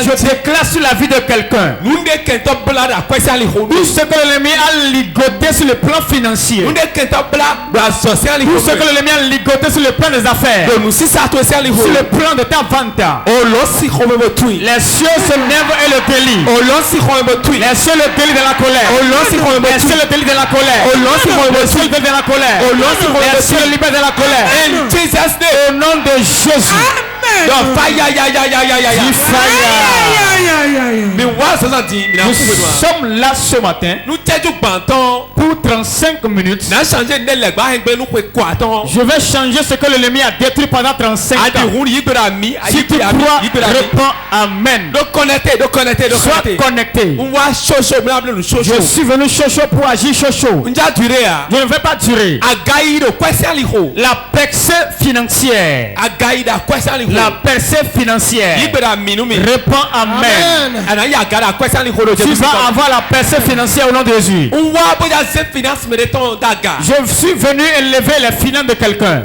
Je déclare sur la vie de quelqu'un. Tout ce que l'ennemi a ligoté sur le plan financier. Tout ce que l'ennemi a ligoté sur le plan des affaires. Sur le plan de ta vente. Les cieux se lèvent et le délient. Les cieux le délient de la colère. Les cieux le délient de la colère. Les cieux le délient de la colère. Les cieux le libèrent de la colère. In Jesus' name. Au nom de Jésus. Donc, fire. Nous sommes là ce matin pour 35 minutes. Je vais changer ce que l'ennemi a détruit pendant 35 ans. Si tu crois, réponds Amen. Sois connecté. Je suis venu chaud pour agir chaud. Je ne vais pas durer. La percée financière. La percée financière. Réponds Amen. Tu vas avoir la percée financière au nom de Jésus. Je suis venu élever les finances de quelqu'un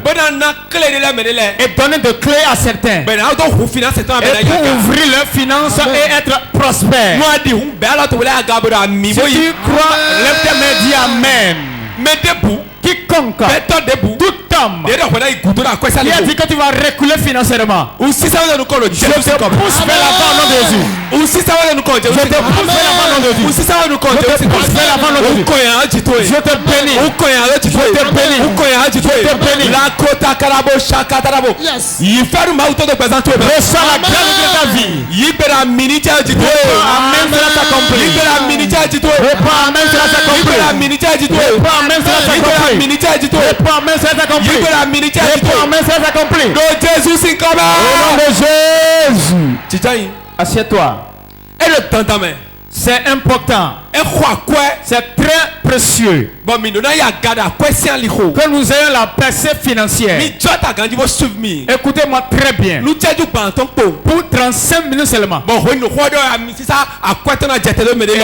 et donner des clés à certains. Et pour ouvrir leurs finances et être prospère. Si tu crois, lève tes mains et dis Amen. Quiconque, tout homme qui a dit que tu vas reculer financièrement, je te pousse vers l'avant au nom de Jésus. Je te pousse vers l'avant au nom de Jésus. Je te pousse vers l'avant au nom de Jésus. Je te bénis. Je te bénis. Je te bénis. Reçois la grâce de ta vie. Amen, cela s'accomplit. Amen, cela s'accomplit. Amen, cela s'accomplit. Au nom de Jésus. Assieds-toi. C'est important. C'est très précieux que nous ayons la percée financière. Écoutez-moi très bien. Pour 35 minutes seulement. Et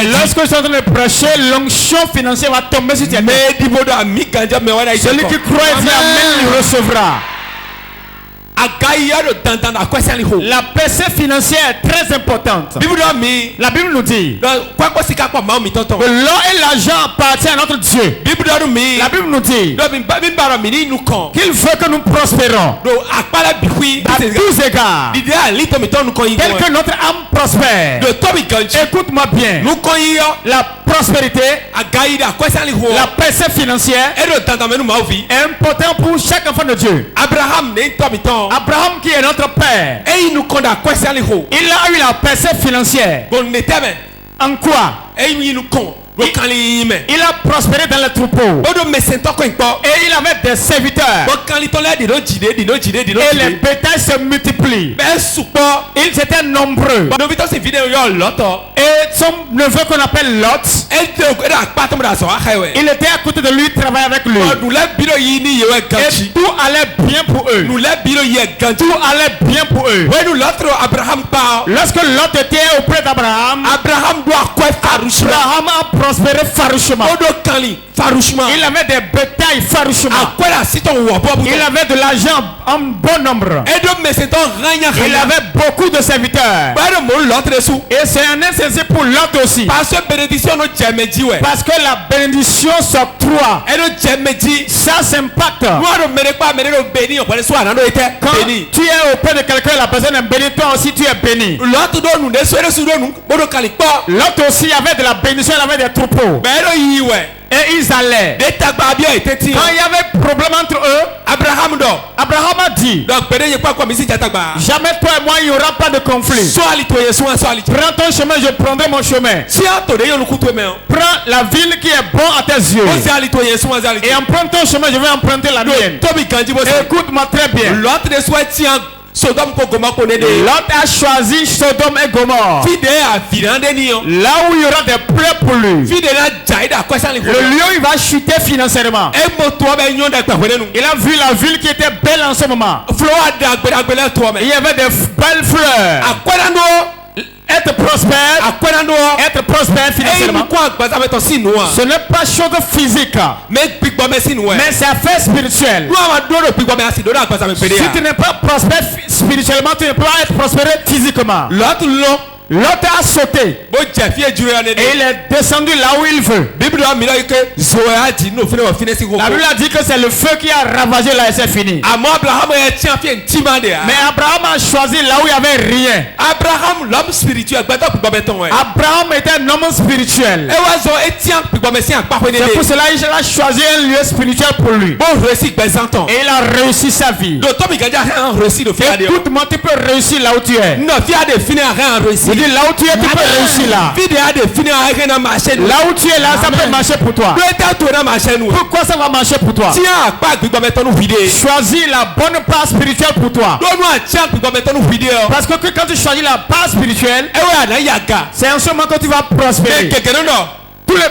lorsque je suis en train de prêcher, l'onction financière va tomber sur ta tête. Celui qui croit et dit Amen, il recevra. La percée financière est très importante. La Bible nous dit que l'or et l'argent appartiennent à notre Dieu. La Bible nous dit qu'il veut que nous prospérons à tous égards. Tel que notre âme prospère. Écoute-moi bien. La prospérité, la percée financière est important pour chaque enfant de Dieu. Abraham qui est notre père, il a eu la percée financière. En quoi? Il a prospéré dans les troupeaux. Et il avait des serviteurs. Et les bétails se multiplient. Ils étaient nombreux. Et son neveu qu'on appelle Lot, il était à côté de lui, il travaillait avec lui. Et tout allait bien pour eux. Tout allait bien pour eux. Lorsque Lot était auprès d'Abraham, Abraham a prospéré farouchement. Il avait des bétails farouchement. Il avait de l'argent en bon nombre. Il avait beaucoup de serviteurs. Et c'est un insensé pour Lot aussi. Parce que la bénédiction s'octroie. Ça s'impacte. Quand tu es auprès de quelqu'un, la personne est bénie, toi aussi tu es béni. Lot aussi avait de la bénédiction, il avait des troupeaux. Et ils allaient. Quand il y avait problème entre eux, Abraham a dit, jamais toi et moi il n'y aura pas de conflit. Prends ton chemin, je prendrai mon chemin. Prends la ville qui est bonne à tes yeux. Et emprunte ton chemin, je vais emprunter la mienne. Écoute-moi très bien. Lot a choisi Sodome et Gomorrhe. Là où il y aura des plaies pour lui. Le lieu il va chuter financièrement. Il a vu la ville qui était belle en ce moment. Il y avait des belles fleurs. Être prospère financièrement, ce n'est pas chose physique. Mais c'est affaire spirituelle. Si tu n'es pas prospère spirituellement, tu ne peux pas être prospéré physiquement. L'autre a sauté et il est descendu là où il veut. La Bible a dit que c'est le feu qui a ravagé là et c'est fini. Mais Abraham a choisi là où il n'y avait rien. Abraham, l'homme spirituel, Abraham était un homme spirituel. C'est pour cela qu'il a choisi un lieu spirituel pour lui. Et il a réussi sa vie. Écoute-moi, tu peux réussir là où tu es. Là où tu es, tu peux réussir là. Là où tu es là, ça peut marcher pour toi. Pourquoi ça va marcher pour toi? Choisis la bonne part spirituelle pour toi. Parce que quand tu choisis la part spirituelle, c'est en ce moment que tu vas prospérer.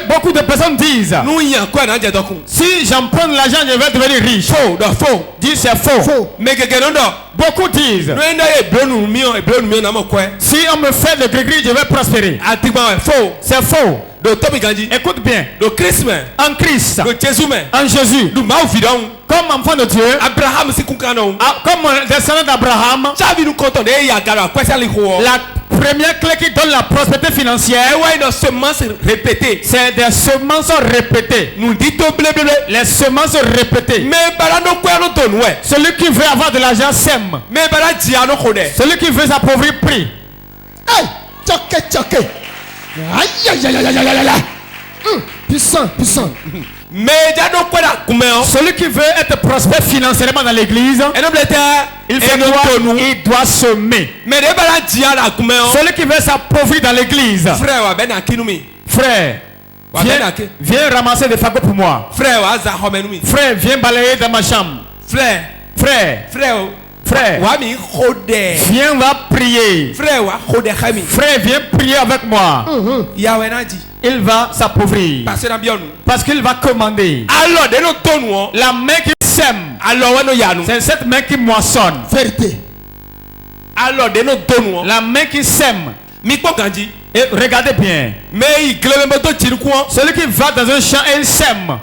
Beaucoup de personnes disent, si j'emprunte l'argent, je vais devenir riche. Dis c'est faux. Beaucoup disent, si on me fait de gris-gris, je vais prospérer. C'est faux. Écoute bien. En Christ, en Jésus, comme enfant de Dieu, comme descendant d'Abraham, la première clé qui donne la prospérité financière, c'est des semences répétées. Les semences répétées. Celui qui veut avoir de l'argent sème. Celui qui veut s'appauvrir prie. Puissant. Celui qui veut être prospère financièrement dans l'église, il doit semer. Celui qui veut s'appauvrir dans l'église, frère, viens ramasser des fagots pour moi. Frère, viens balayer dans ma chambre. Frère, viens, on va prier. Frère, viens prier avec moi. Il va s'appauvrir. Parce qu'il va commander. La main qui sème, c'est cette main qui moissonne. Vérité. La main qui sème. Et regardez bien. Celui qui va dans un champ et il sème.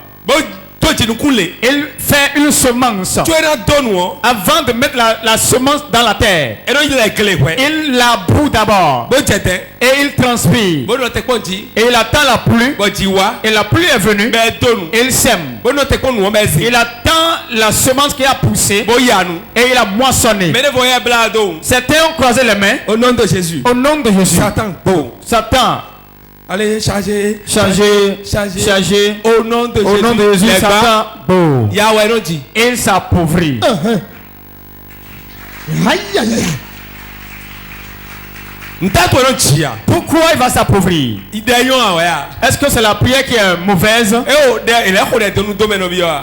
Il fait une semence. Avant de mettre la semence dans la terre, il la boue d'abord. Et il transpire. Et il attend la pluie. Et la pluie est venue. Et il sème. Il attend la semence qui a poussé. Et il a moissonné. Certains ont croisé les mains. Au nom de Jésus. Au nom de Jésus. Satan. Allez, chargez. Au nom de Jésus, Satan, il s'appauvrit. Pourquoi il va s'appauvrir? Est-ce que c'est la prière qui est mauvaise?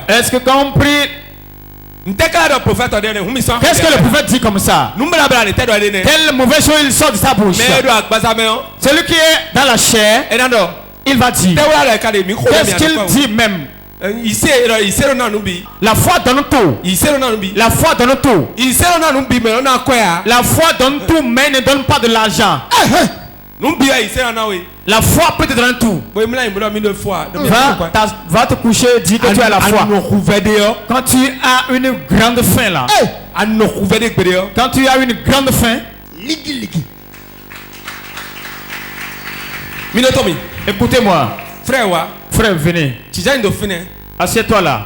Est-ce que quand on prie, qu'est-ce que le prophète dit comme ça? Quelle mauvaise chose il sort de sa bouche? Celui qui est dans la chair, il va dire. Qu'est-ce qu'il dit même? La foi donne tout. La foi donne tout. La foi donne tout, mais ne donne pas de l'argent. La foi peut te donner tout. Va te coucher et dis que tu as la foi. Quand tu as une grande faim là. Quand tu as une grande faim. Écoutez-moi. Frère, venez. Assieds-toi là.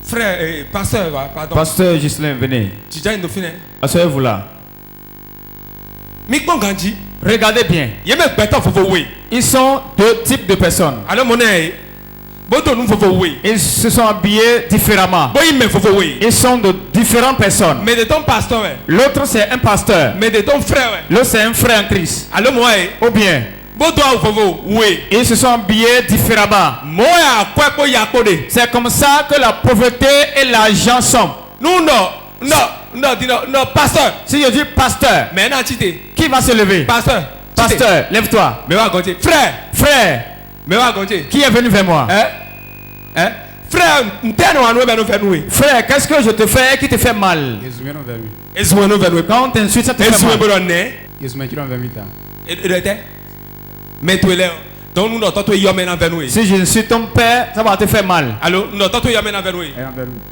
Frère, pasteur, pardon. Pasteur Ghislain, venez. Asseyez-vous là. Regardez bien. Ils sont deux types de personnes. Ils se sont habillés différemment. Ils sont de différentes personnes. L'autre c'est un pasteur. L'autre c'est un frère en Christ. Ou bien ils se sont habillés différemment. C'est comme ça que la pauvreté et l'argent sont. Non, pasteur. Si je dis pasteur, qui va se lever? Pasteur, lève-toi. Frère, qui est venu vers moi? Frère, qu'est-ce que je te fais qui te fait mal? Quand on t'insulte, ça te fait mal. Donc nous n'entendons pas Yomen envers nous. Si je suis ton père, ça va te faire mal. Allô, nous n'entendons pas Yomen envers nous.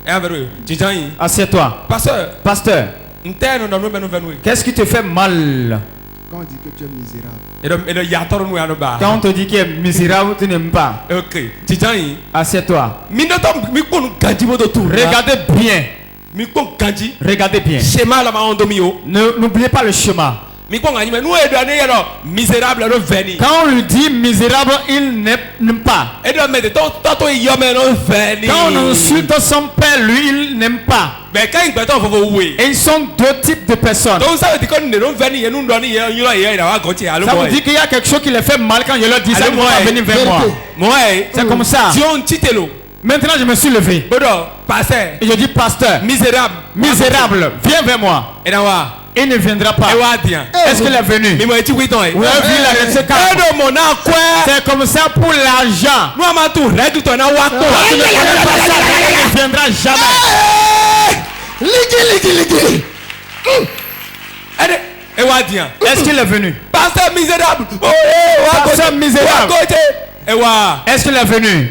Envers nous. Tijan. Assieds-toi. Pasteur. Pasteur. Nous Qu'est-ce qui te fait mal? Quand on dit que tu es misérable. Quand on te dit qu'il est misérable, tu n'aimes pas. Ok. Tijan. Assieds-toi. Regardez bien. Regardez bien. Schéma là N'oubliez pas le schéma. Quand on lui dit misérable, il n'aime pas. Quand on insulte son père, lui, il n'aime pas. Et ils sont deux types de personnes. Ça veut dire qu'il y a quelque chose qui les fait mal quand je leur dis ça, ils vont venir vers moi. C'est comme ça. Maintenant, je me suis levé. Et je dis, pasteur, misérable, viens vers moi. Il ne viendra pas. Est-ce qu'il est venu? Vous avez vu la recette? C'est comme ça pour l'argent. Il ne viendra jamais. Est-ce qu'il est venu? Pasteur misérable. Pasteur misérable. Est-ce qu'il est venu?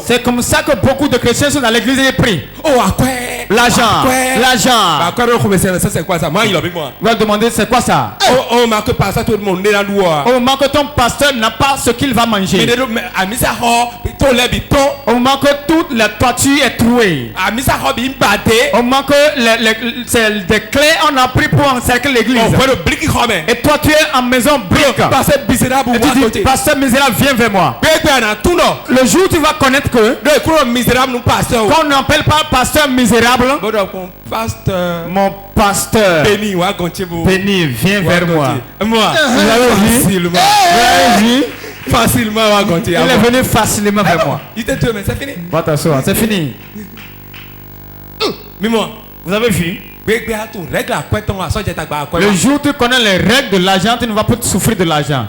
C'est comme ça que beaucoup de chrétiens sont dans l'église et prient. L'argent. C'est quoi ça? Vous allez demander c'est quoi ça? Au moment que pasteur tout le monde est là. Au moment que ton pasteur n'a pas ce qu'il va manger. Au moment que toute la toiture est trouée. Au moment que des clés on a pris pour encercler l'église. Et toi tu es en maison brique. Et tu dis, pasteur misérable, viens vers moi. Le jour où tu vas connaître que quand on n'appelle pas pasteur misérable, mon pasteur béni, viens vers moi. Vous avez vu? Facilement, il est venu facilement vers moi. Il t'a tué, mais c'est fini. Va t'asseoir, c'est fini. Vous avez vu? Le jour où tu connais les règles de l'argent, tu ne vas pas souffrir de l'argent.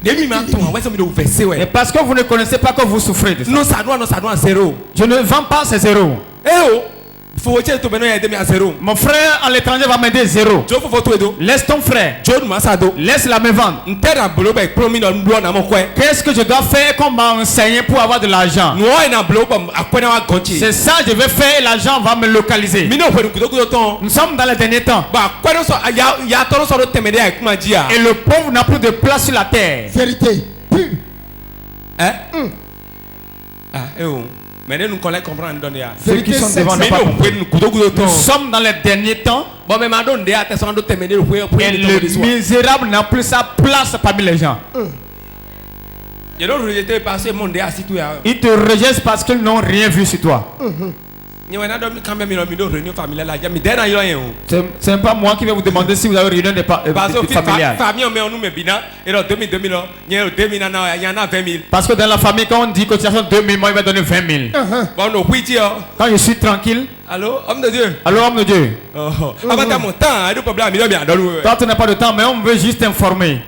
Et parce que vous ne connaissez pas que vous souffrez de ça. Je ne vends pas ces zéros. Mon frère à l'étranger va m'aider zéro. Laisse ton frère. Laisse-la me vendre. Qu'est-ce que je dois faire qu'on m'a enseigné pour avoir de l'argent? C'est ça que je vais faire et l'argent va me localiser. Nous sommes dans les derniers temps. Et le pauvre n'a plus de place sur la terre. Vérité. Ceux qui sont devant ne pas comprendre. Nous sommes dans les derniers temps. Et le misérable n'a plus sa place parmi les gens. Ils te rejettent parce qu'ils n'ont rien vu sur toi. C'est pas moi qui vais vous demander si vous avez réunion familiale. Parce que dans la famille, quand on dit cotisation 2000, moi il va donner 20 000. Quand je suis tranquille. Allô, homme de Dieu. Allô, homme de Dieu. Toi, tu n'as pas de temps, mais on veut juste informer.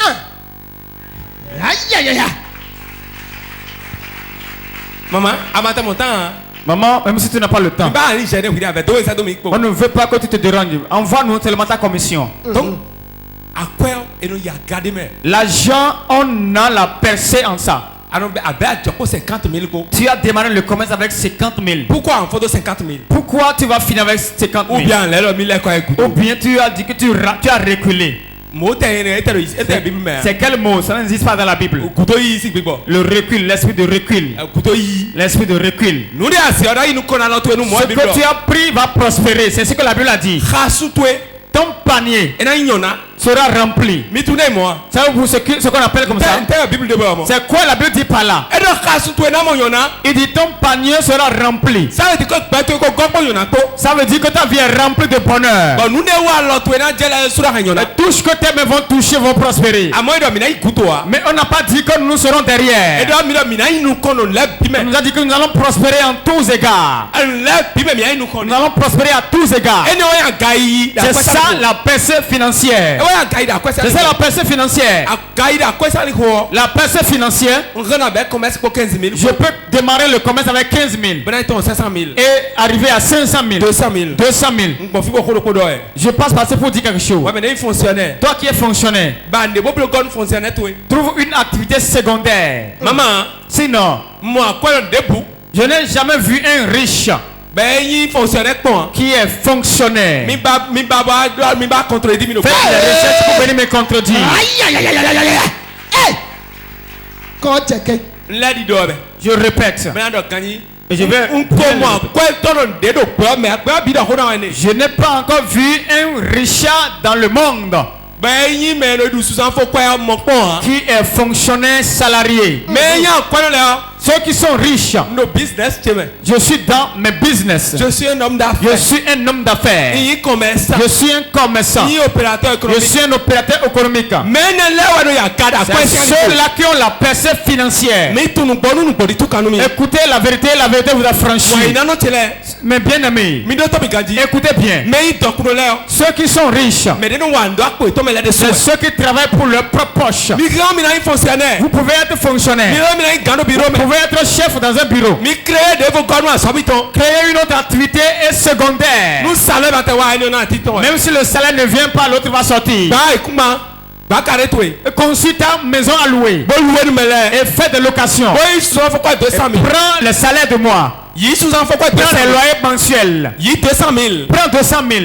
Maman, même si tu n'as pas le temps, on ne veut pas que tu te déranges. Envoie-nous seulement ta commission. L'argent, on a la percée en ça. Tu as démarré le commerce avec 50 000. Pourquoi en photo 50 000? Pourquoi tu vas finir avec 50 000? Ou bien tu as dit que tu as reculé. C'est quel mot? Ça n'existe pas dans la Bible. Le recul, l'esprit de recul. L'esprit de recul. Ce que tu as pris va prospérer. C'est ce que la Bible a dit. Ton panier sera rempli. Ça vous ce qu'on appelle comme ça? C'est quoi la Bible dit par là? Il dit ton panier sera rempli. Ça veut dire que ta vie est remplie de bonheur. Et tout ce que tes mains vont toucher vont prospérer. Mais on n'a pas dit que nous serons derrière. On nous a dit que nous allons prospérer en tous égards. Nous allons prospérer à tous égards. C'est ça la percée financière. C'est ça la percée financière. La percée financière, je peux démarrer le commerce avec 15 000 et arriver à 500 000, 200 000. Je passe par ça pour dire quelque chose. Toi qui es fonctionnaire, trouve une activité secondaire. Maman, Sinon, je n'ai jamais vu un riche qui est fonctionnaire. Faites des recherches pour venir me contredire. Je répète. Et je vais. Je n'ai pas encore vu un richard dans le monde qui est fonctionnaire salarié. Ceux qui sont riches, je suis dans mes business. Je suis un homme d'affaires. Je suis un homme d'affaires. Je suis un commerçant. Je suis un opérateur économique. C'est ceux-là qui ont la percée financière. Écoutez la vérité vous a franchi. Mais bien aimés, écoutez bien. Ceux qui sont riches, c'est ceux qui travaillent pour leur propre poche. Vous pouvez être fonctionnaire. Vous pouvez être chef dans un bureau. Créer une autre activité est secondaire. Même si le salaire ne vient pas, l'autre va sortir. Consulte ta maison à louer et fais des locations. Prends le salaire de moi. Prends les loyers mensuels. Prends 200 000.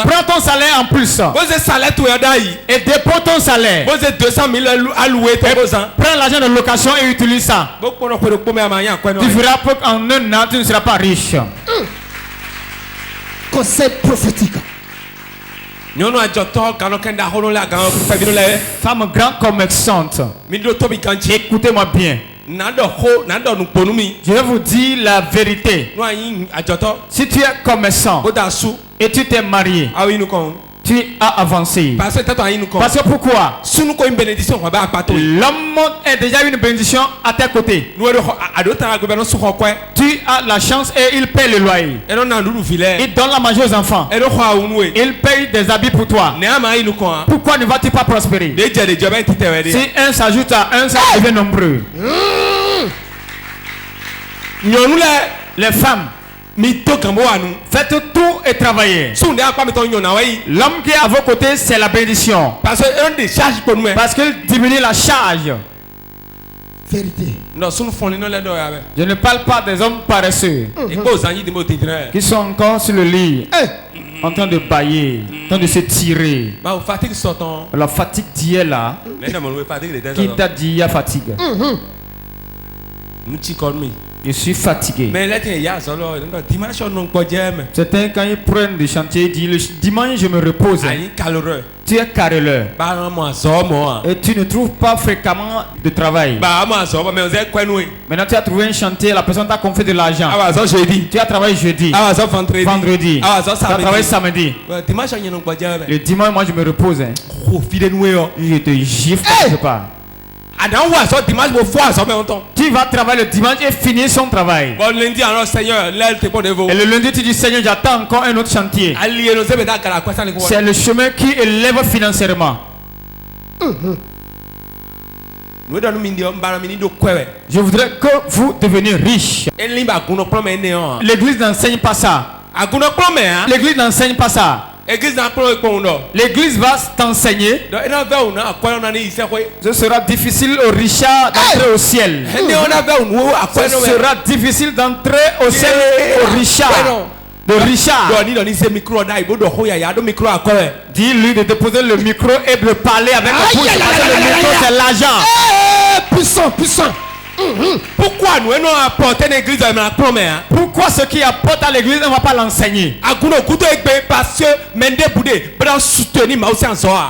Prends ton salaire en plus. Et dépose ton salaire. Prends l'argent de location et utilise ça. Tu verras qu'en un an, tu ne seras pas riche. Conseil prophétique. Femme grande commerçante, écoutez-moi bien. Je vais vous dire la vérité. Si tu es commerçant et tu t'es marié, tu as avancé. Parce que pourquoi? L'homme est déjà une bénédiction à tes côtés. Tu as la chance et il paie le loyer. Il donne la manger aux enfants. Il paye des habits pour toi. Pourquoi ne vas-tu pas prospérer? Si un s'ajoute à un, ça devient nombreux. Les femmes, faites tout et travaillez. L'homme qui est à vos côtés, c'est la bénédiction. Parce qu'il diminue la charge. Vérité. Je ne parle pas des hommes paresseux qui sont encore sur le lit, en train de bailler, en train de se tirer. La fatigue d'hier là, qui date d'hier fatigue. Je suis fatigué. Certains, quand ils prennent des chantiers, ils disent le dimanche je me repose. Tu es carreleur. Et tu ne trouves pas fréquemment de travail. Maintenant tu as trouvé un chantier, la personne t'a confié de l'argent. Tu as travaillé jeudi, vendredi, tu as travaillé samedi. Le dimanche, moi je me repose. Je te gifle quelque part. Tu vas travailler le dimanche et finir son travail. Et le lundi tu dis Seigneur, j'attends encore un autre chantier. C'est le chemin qui élève financièrement. Je voudrais que vous deveniez riches. L'église n'enseigne pas ça. L'église n'enseigne pas ça. L'église va t'enseigner. Ce sera difficile aux richards d'entrer au ciel. Ce sera difficile d'entrer au ciel aux richards. De Richard. Dis-lui de déposer le micro et de parler avec la bouche. Le micro, c'est l'argent. Puissant, puissant. Pourquoi nous allons apporter une église à la première? Pourquoi ce qui apporte à l'église, on ne va pas l'enseigner? Parce que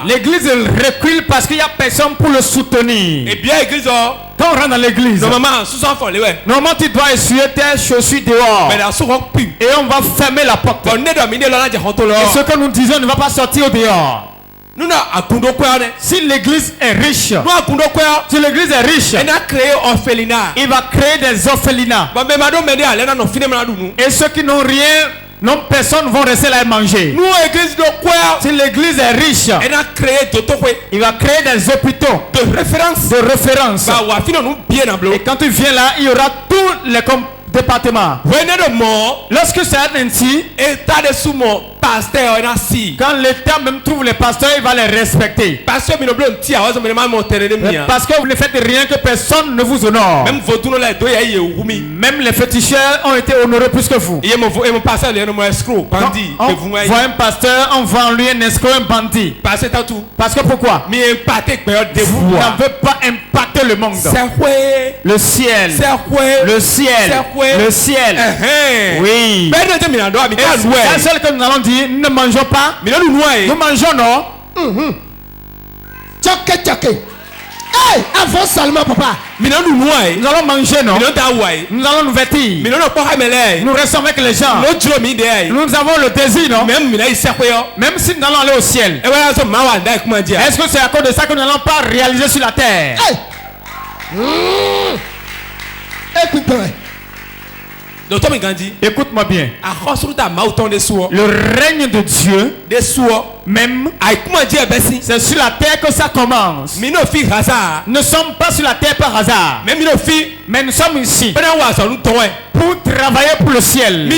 l'église recule parce qu'il n'y a personne pour le soutenir. Et bien, l'église, quand on rentre dans l'église, normalement tu dois essuyer tes chaussures dehors. Et on va fermer la porte. Et ce que nous disons ne va pas sortir au dehors. Si l'église est riche, si l'église est riche, il va créer des orphelinats. Et ceux qui n'ont rien Non, personne ne va rester là et manger. Nous, église de quoi? Si l'église est riche, Elle a créé il va créer des hôpitaux de référence. Bah, et quand tu viens là, il y aura tous les départements. Lorsque c'est ainsi, quand l'État même trouve les pasteurs, il va les respecter. Parce que vous ne faites rien que personne ne vous honore. Même les féticheurs ont été honorés plus que vous. Quand on voit un pasteur, on voit en lui un escroc, un bandit. Parce que pourquoi? Vous n'avez pas impacté le monde. Le ciel. Le ciel. Le ciel. Oui. C'est celle que nous allons dire, nous ne mangeons pas. Nous mangeons, non? Tchoké, tchoké. Hey, avance seulement, papa. Nous allons manger, non? Nous allons nous vêtir. Nous restons avec les gens. Nous avons le désir, non? Même si nous allons aller au ciel. Est-ce que c'est à cause de ça que nous n'allons pas réaliser sur la terre? Hey. Écoute-moi. Écoute-moi bien. Le règne de Dieu, même, c'est sur la terre que ça commence. Nous ne sommes pas sur la terre par hasard. Mais nous sommes ici pour travailler pour le ciel.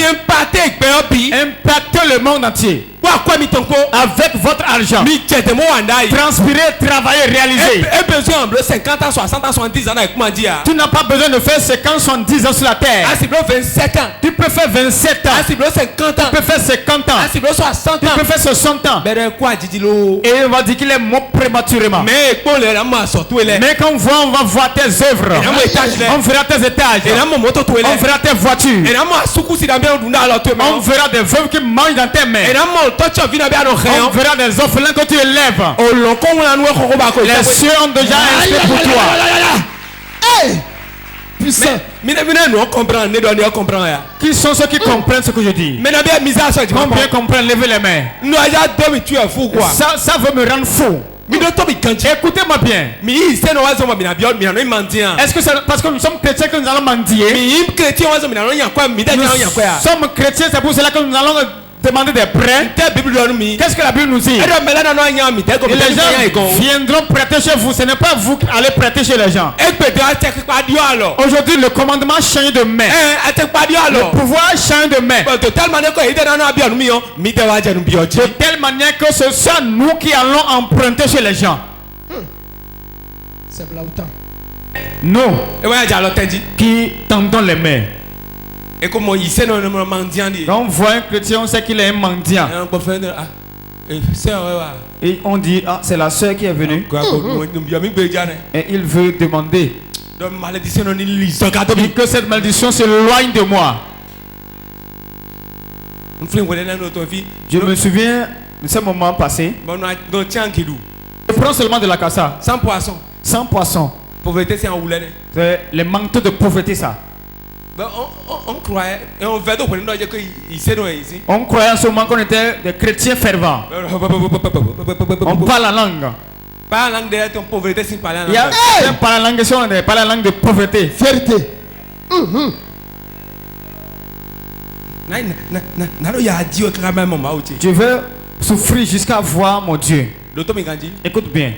Impacter le monde entier. Avec votre argent. Transpirer, travailler, réaliser. 50 ans, 60 ans, 70 ans. Tu n'as pas besoin de faire 50, 70 ans sur la terre. Tu peux faire 27 ans. Tu peux faire 50 ans. Tu peux faire 60 ans. Et on va dire qu'il est mort prématurément. Mais quand on va voir tes œuvres. On verra tes étages. On verra tes voitures. On verra des veuves qui mangent dans tes mains. On verra des orphelins que tu élèves. Les cieux ont déjà inscrit pour toi. Hey! Puissant. Qui sont ceux qui comprennent ce que je dis? Combien comprennent? Levez les mains. Ça veut me rendre fou. Écoutez-moi bien. Est-ce que c'est parce que nous sommes chrétiens que nous allons mendier? Nous sommes chrétiens, c'est pour cela que nous allons demander des prêts. Qu'est-ce que la Bible nous dit? Et les gens viendront prêter chez vous. Ce n'est pas vous qui allez prêter chez les gens. Aujourd'hui, le commandement change de main. Le pouvoir change de main. De telle manière que ce soit nous qui allons emprunter chez les gens. C'est Blautan. Nous qui tendons les mains. Et comme on quand on voit un chrétien, on sait qu'il est un mendiant. Et on dit, ah, c'est la sœur qui est venue. Et il veut demander que cette malédiction s'éloigne de moi. Je me souviens de ce moment passé. Je prends seulement de la cassa. Sans poisson. Sans poisson. Pauvreté, c'est un oulet. C'est les manteaux de pauvreté, ça. On croyait, et on veut on croyait en ce moment qu'on était des chrétiens fervents. On parle la langue. Pas la langue de ton pauvreté, c'est pas la langue. Il y a pas la langue, pas la langue de pauvreté. Vérité. Je veux souffrir jusqu'à voir mon Dieu. Écoute bien.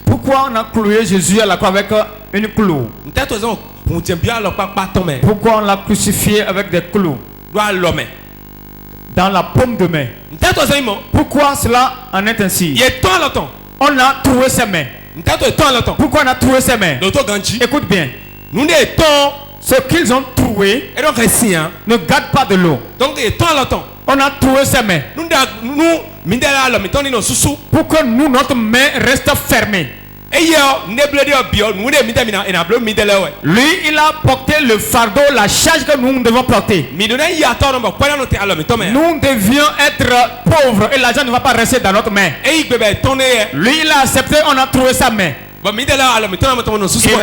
Pourquoi on a cloué Jésus à la croix avec une clou? Pourquoi on l'a crucifié avec des clous dans la paume de main? Pourquoi cela en est ainsi? On a trouvé ses mains. Pourquoi on a trouvé ses mains? Écoute bien. Ce qu'ils ont trouvé ne garde pas de l'eau. On a trouvé ses mains pour que nous, notre main reste fermée. Lui, il a porté le fardeau, la charge que nous devons porter. Nous devions être pauvres et l'argent ne va pas rester dans notre main. Lui, il a accepté, on a trouvé sa main. Et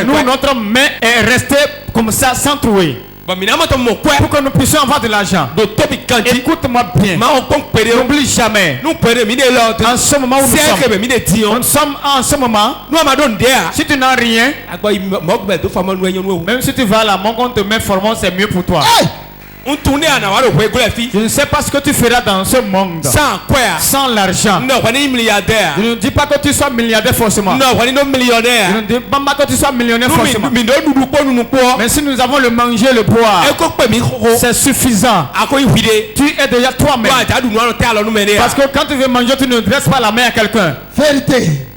nous, notre main est restée comme ça, sans trouver. Pour que nous puissions avoir de l'argent. Écoute-moi bien. N'oublie jamais. En ce moment où nous sommes en ce moment. Si tu n'as rien, même si tu vas à la montre, on te met formant, c'est mieux pour toi. Je ne sais pas ce que tu feras dans ce monde sans l'argent. Je ne dis pas que tu sois milliardaire forcément. Je ne dis pas que tu sois millionnaire forcément. Mais si nous avons le manger et le boire, c'est suffisant. Tu es déjà toi-même. Parce que quand tu veux manger, tu ne dresses pas la main à quelqu'un. Vérité.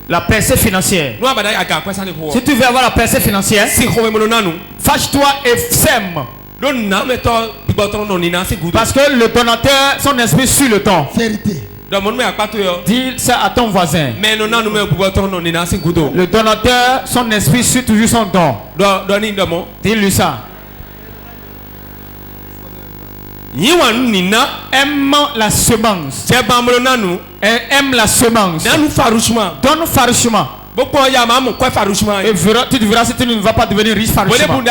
La percée financière. Si tu veux avoir la percée financière, fâche-toi et sème. Parce que le donateur, son esprit suit le temps. Vérité. Dis ça à ton voisin. Le donateur, son esprit suit toujours son don. Dis-lui ça. Aime la semence. Aime la semence. Donne farouchement. Et tu verras si tu ne vas pas devenir riche farouchement.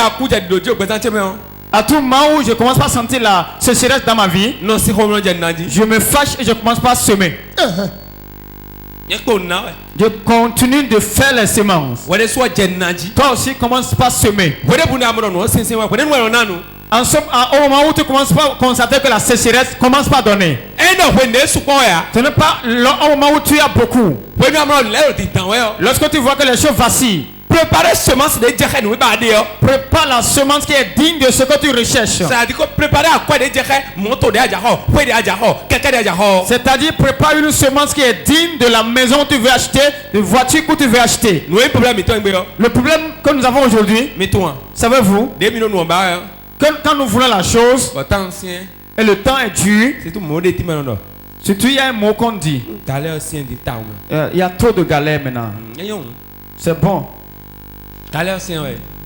À tout moment où je commence pas à sentir la sécheresse dans ma vie, je me fâche et je commence pas à semer. Je continue de faire les semences. Toi aussi commence pas à semer. Au moment où tu commences pas à constater que la sécheresse commence pas à donner. Ce n'est pas au moment où tu as beaucoup. Lorsque tu vois que les choses vacillent, prépare la semence qui est digne de ce que tu recherches. C'est-à-dire prépare une semence qui est digne de la maison que tu veux acheter, de voiture que tu veux acheter. Le problème que nous avons aujourd'hui, savez-vous, quand nous voulons la chose et le temps est dur, surtout il y a un mot qu'on dit, il y a trop de galères maintenant. C'est bon.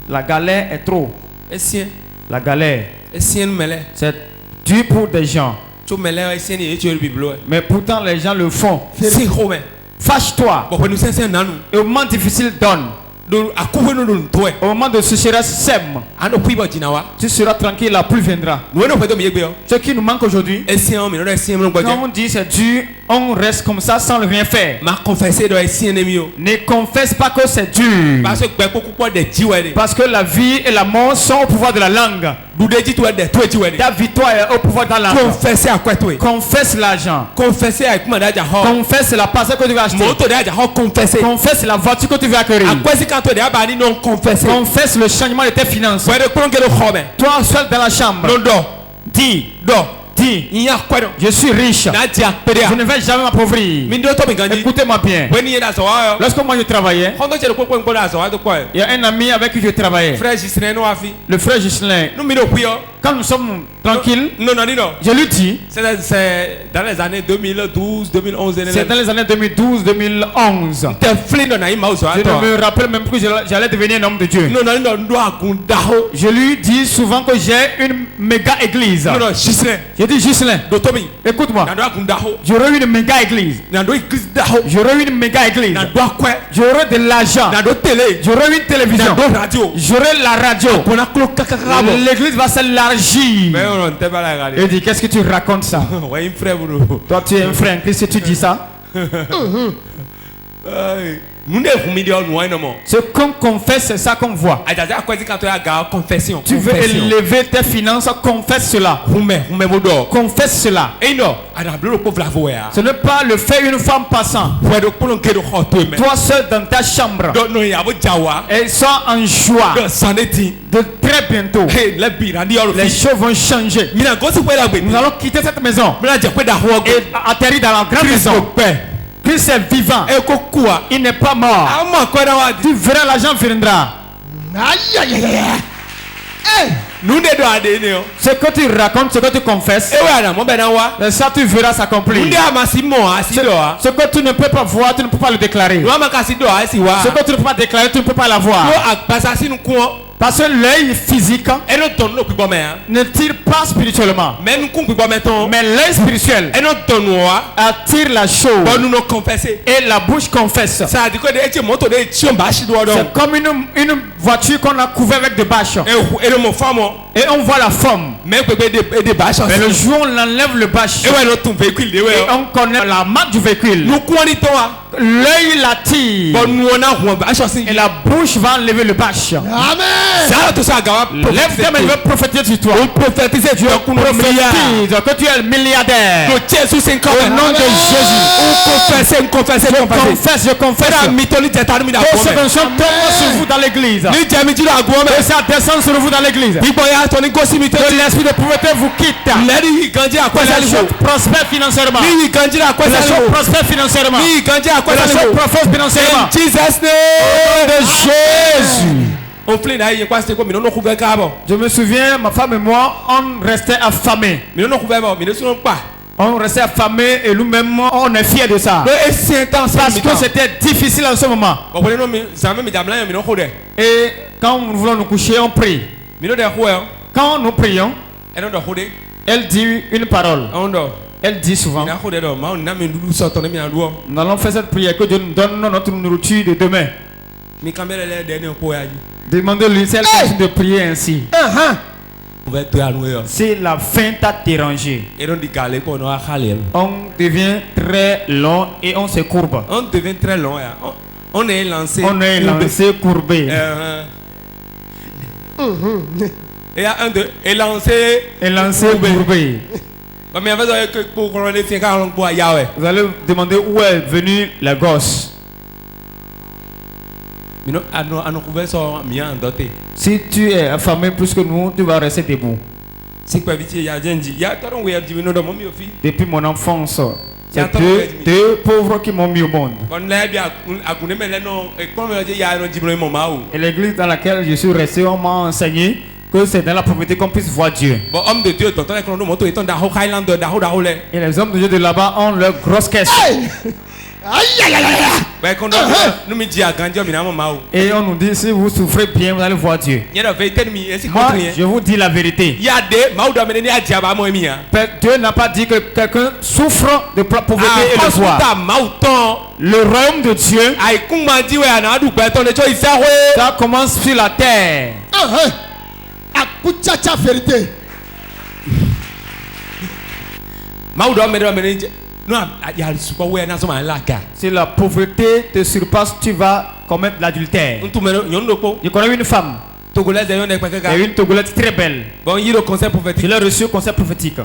La galère est trop. La galère, c'est dur pour des gens. Mais pourtant les gens le font. Fâche-toi. Et au moment difficile, donne. Au moment de sécheresse, sème. Tu seras tranquille, la pluie viendra. Ce qui nous manque aujourd'hui, quand on dit c'est dur, on reste comme ça sans rien faire. Ne confesse pas que c'est dur. Parce que la vie et la mort sont au pouvoir de la langue. Ta victoire est au pouvoir de la langue. Confesse l'argent. Confesse la parcelle que tu vas acheter. Confesse la voiture que tu vas acquérir. Confesse le changement de tes finances. Toi seul dans la chambre. Dis. Je suis riche. Je ne vais jamais m'appauvrir. Écoutez-moi bien. Lorsque moi je travaillais, il y a un ami avec qui je travaillais. Le frère Gislain. Quand nous sommes tranquilles, je lui dis, c'est dans les années 2012, 2011. C'est dans les années 2012, 2011. Je ne me rappelle même plus que j'allais devenir un homme de Dieu. Je lui dis souvent que j'ai une méga église. Je dis Gislain, écoute-moi. J'aurai une méga église. J'aurai une méga église. J'aurai de l'argent. J'aurai une télévision. J'aurai la radio. L'église va s'élargir. Il dit, qu'est-ce que tu racontes ça? Toi tu es un frère, qu'est-ce que tu dis ça? Ce qu'on confesse, c'est ça qu'on voit. Tu veux élever tes finances, confesse cela. Confesse cela. Ce n'est pas le fait une femme passant. Toi seul dans ta chambre. Et sois en joie. De très bientôt, les choses vont changer. Nous allons quitter cette maison et atterrir dans la grande maison. Christ est vivant. Il n'est pas mort. Tu verras, l'argent viendra. Ce que tu racontes, ce que tu confesses, ça tu verras s'accomplir. Ce que tu ne peux pas voir, tu ne peux pas le déclarer. Ce que tu ne peux pas déclarer, tu ne peux pas l'avoir. Parce que l'œil physique ne tire pas spirituellement. Mais l'œil spirituel attire la chose. Et la bouche confesse. C'est comme une voiture qu'on a couverte avec des bâches. Et on voit la forme. Mais le jour où on enlève le bâche, et on connaît la marque du véhicule. l'œil l'attire et la bouche va enlever le bâche. Amen. Lève tes mains, je vais prophétiser sur toi. Prophétise que tu es milliardaire. Au nom de Jésus. Je confesse. Que cette onction tombe sur vous dans l'église. Que ça descende sur vous dans l'église. Que l'esprit de pauvreté vous quitte. Que la chose prospère financièrement. Que la chose prospère financièrement. Que la chose prospère financièrement. Jesus Au nom de Jésus. name. Je me souviens, ma femme et moi, on restait affamés. On restait affamés et nous-mêmes, on est fiers de ça. Parce que c'était difficile en ce moment. Et quand nous voulons nous coucher, on prie. Quand nous prions, elle dit une parole. Elle dit souvent, nous allons faire cette prière que Dieu nous donne notre nourriture de demain. Demandez-lui si elle continue de prier ainsi. Si la faim t'a dérangé, on devient très long et on se courbe. On devient très long. On est lancé. On est lancé courbé. Et un de élancé. Élancé courbé. Vous allez demander où est venue la gosse. Si tu es affamé plus que nous, tu vas rester debout. Depuis mon enfance, c'est deux pauvres qui m'ont mis au monde. Et l'église dans laquelle je suis resté, on m'a enseigné que c'est dans la pauvreté qu'on puisse voir Dieu. Et les hommes de Dieu de là-bas ont leur grosse caisse. Et on nous dit, si vous souffrez bien, vous allez voir Dieu. Moi, je vous dis la vérité. Dieu n'a pas dit que quelqu'un souffre de pauvreté et le voit. Le royaume de Dieu, ça commence sur la terre. Vérité. Si la pauvreté te surpasse, tu vas commettre l'adultère. Je connais une femme. Et une Togolaise très belle. Je l'ai reçue au conseil prophétique.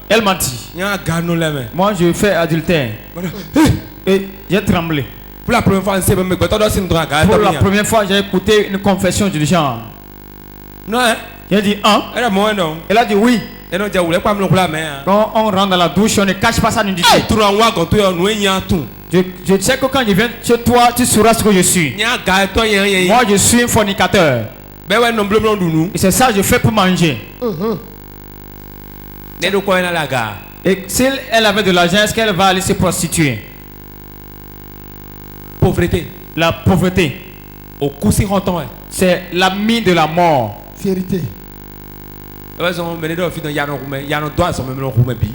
Elle m'a dit, moi je fais adultère. Et j'ai tremblé. Pour la première fois, j'ai écouté une confession du genre. J'ai dit, elle a dit oui. Quand on rentre dans la douche, on ne cache pas sa nudité. Je sais que quand je viens chez toi, tu sauras ce que je suis. Moi, je suis un fornicateur. Et c'est ça que je fais pour manger. Et si elle avait de l'argent, est-ce qu'elle va aller se prostituer? Pauvreté. La pauvreté. C'est l'ami de la mort. Vérité.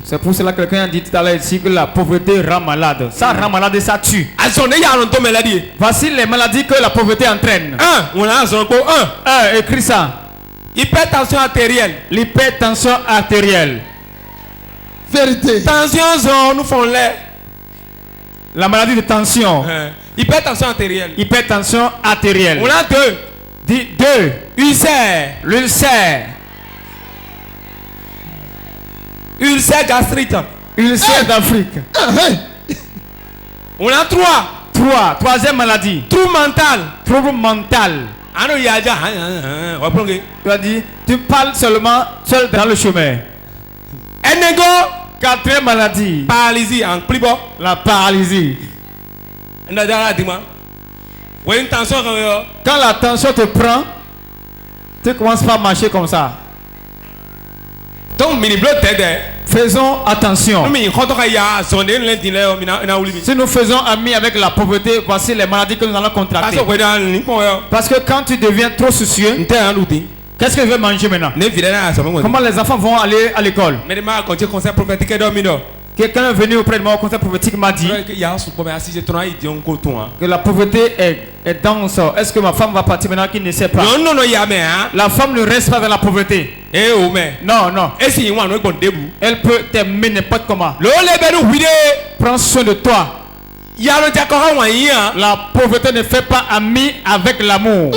C'est pour cela que quelqu'un a dit tout à l'heure ici que la pauvreté rend malade. Ça rend malade et ça tue. Voici les maladies que la pauvreté entraîne. Écris ça. Hypertension artérielle. L'hypertension artérielle. Vérité. Tension, nous font l'air. La maladie de tension. Hypertension artérielle. Hypertension artérielle. On a deux. Dis deux. Ulcère. L'ulcère. Ulcère gastrite. Ulcère d'Afrique. On a trois. Troisième maladie. Trouble mental. Trouble mental. Tu as dit, tu parles seulement seul dans le chemin. Enego. Quatrième maladie. Paralysie. La paralysie. Quand la tension te prend, tu commences pas à marcher comme ça. Faisons attention. Si nous faisons ami avec la pauvreté, voici les maladies que nous allons contracter. Parce que quand tu deviens trop soucieux, qu'est-ce que je vais manger maintenant? Comment les enfants vont aller à l'école? Quelqu'un est venu auprès de moi au conseil prophétique, m'a dit que la pauvreté est dense. Est-ce que ma femme va partir maintenant qu'il ne sait pas? Non, la femme ne reste pas dans la pauvreté. Non. Elle peut t'aimer n'importe comment. Prends soin de toi. La pauvreté ne fait pas ami avec l'amour.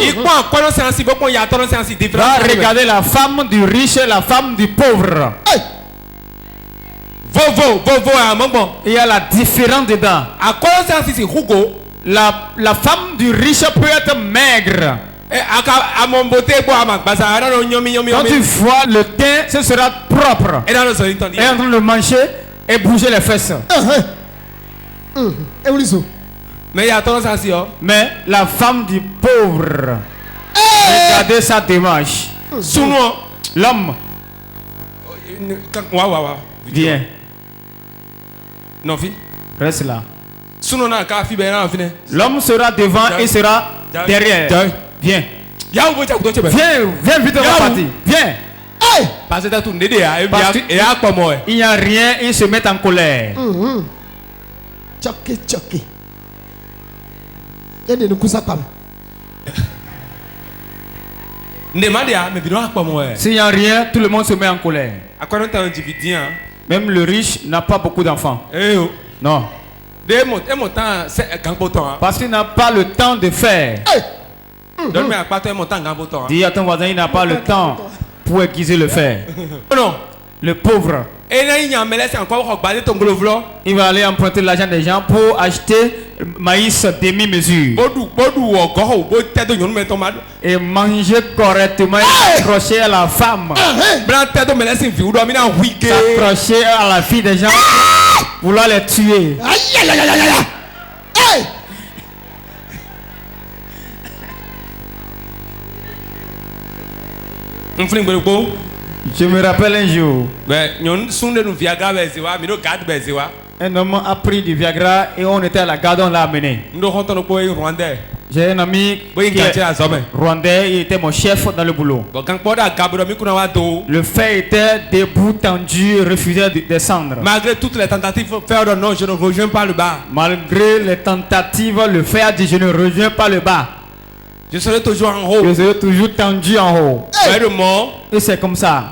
Va regarder la femme du riche et la femme du pauvre. Il y a la différence dedans. La femme du riche peut être maigre. Quand tu vois le teint, ce sera propre. Elle est en train de manger et bouger les fesses. Mais la femme du pauvre, regardez sa démarche. L'homme, viens. Reste là. L'homme sera devant et sera derrière. Viens. Viens vite, on va partir. Viens. Parce qu'il n'y a rien, ils se mettent en colère. Choqué. S'il n'y a rien, tout le monde se met en colère. Même le riche n'a pas beaucoup d'enfants. Non. Parce qu'il n'a pas le temps de faire. Dis à ton voisin, il n'a pas le temps pour aiguiser le fer. Le pauvre, il va aller emprunter l'argent des gens pour acheter maïs demi-mesure et manger correctement, s'accrocher à la femme, s'accrocher à la fille des gens, vouloir les tuer. Je me rappelle un jour, un homme a pris du Viagra et on était à la garde, on l'a amené. J'ai un ami qui est rwandais, il était mon chef dans le boulot. Le fer était debout, tendu, refusait de descendre. Malgré toutes les tentatives, faire non, je ne rejoins pas le bas. Malgré les tentatives, le fer a dit je ne rejoins pas le bas. Je serai toujours en haut. Je serai toujours tendu en haut. Et c'est comme ça.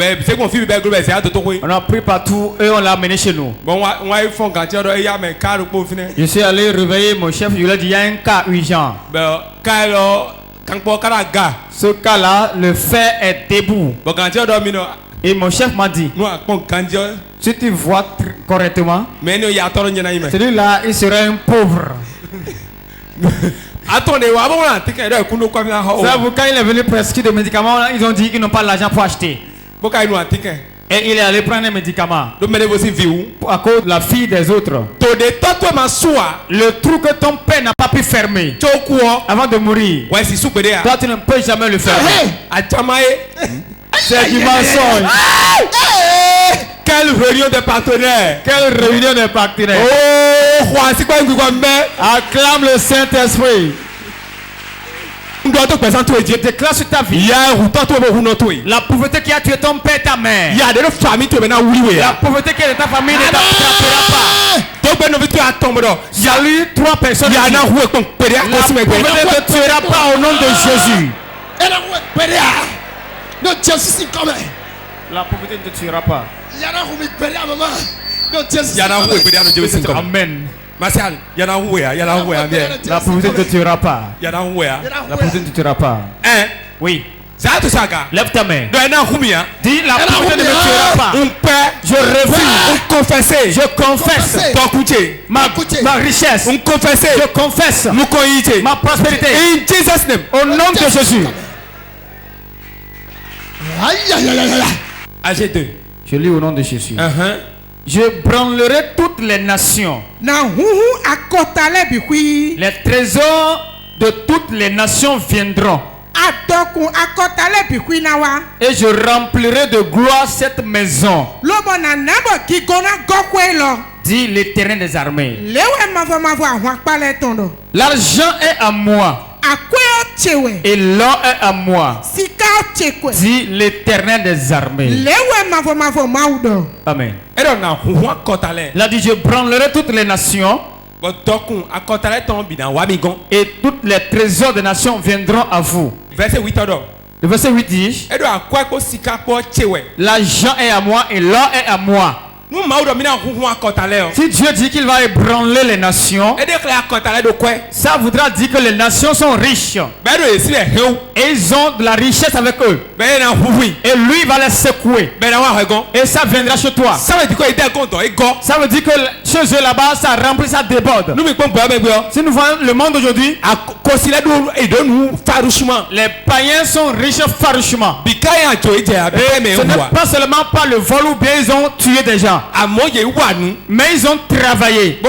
On a pris partout et on l'a amené chez nous. Je suis allé réveiller mon chef. Je lui ai dit il y a un cas urgent. Ce cas-là, le fer est debout. Et mon chef m'a dit si tu vois correctement, celui-là, il serait un pauvre. Attendez, vous, quand il est venu prescrire des médicaments, ils ont dit qu'ils n'ont pas l'argent pour acheter. Et il est allé prendre un médicament à cause de la fille des autres. Le trou que ton père n'a pas pu fermer avant de mourir, toi tu ne peux jamais le fermer. C'est du mensonge. Quelle réunion de partenaires. Quelle réunion de partenaires. Oh, c'est quoi une acclame le Saint-Esprit. Je déclare sur ta vie. La pauvreté qui a tué ton père et ta mère. La pauvreté qui est dans ta famille ne t'attrapera pas. Il y a eu 3 personnes. La pauvreté ne te tuera pas au nom de Jésus. La pauvreté ne te tuera pas. Amen. La pauvreté ne te tuera pas. La pauvreté ne te tuera pas. Oui. Lève ta main. Dis la pauvreté ne me tuera pas. Je refuse. Je confesse. Ma richesse. Je confesse. Ma prospérité. Au nom de Jésus. AG2. Je lis au nom de Jésus. Je branlerai toutes les nations. Les trésors de toutes les nations viendront. Et je remplirai de gloire cette maison. Dit l'Éternel des armées. L'argent est à moi. Et l'or est à moi. Dit l'Éternel des armées. Amen. Il a dit je branlerai toutes les nations. Et toutes les trésors des nations viendront à vous. Le verset 8 dit l'argent est à moi et l'or est à moi. Si Dieu dit qu'il va ébranler les nations, ça voudra dire que les nations sont riches. Et ils ont de la richesse avec eux. Et lui va les secouer. Et ça viendra chez toi. Ça veut dire que chez eux là-bas, ça remplit, ça déborde. Si nous voyons le monde aujourd'hui, les païens sont riches farouchement. Ce n'est pas seulement par le vol ou bien ils ont tué des gens. Mais ils ont travaillé.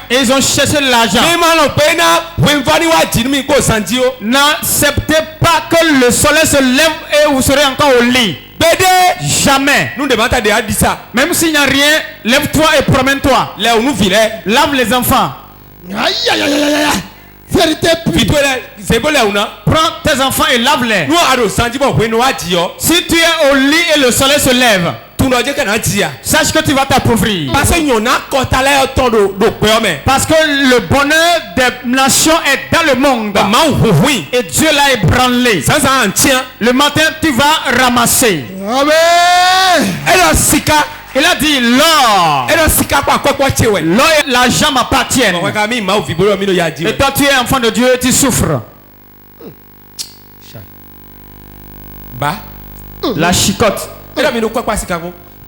Et ils ont cherché l'argent. N'acceptez pas que le soleil se lève et vous serez encore au lit. Jamais. Même s'il n'y a rien, lève-toi et promène-toi. Lave les enfants. Vérité Prends tes enfants et lave-les. Si tu es au lit et le soleil se lève, sache que tu vas t'appauvrir. Parce que le bonheur des nations est dans le monde. Et Dieu l'a ébranlé. Le matin, tu vas ramasser. Amen. Il a dit l'or. L'or et l'argent m'appartiennent. Et toi, tu es enfant de Dieu et tu souffres. La chicotte.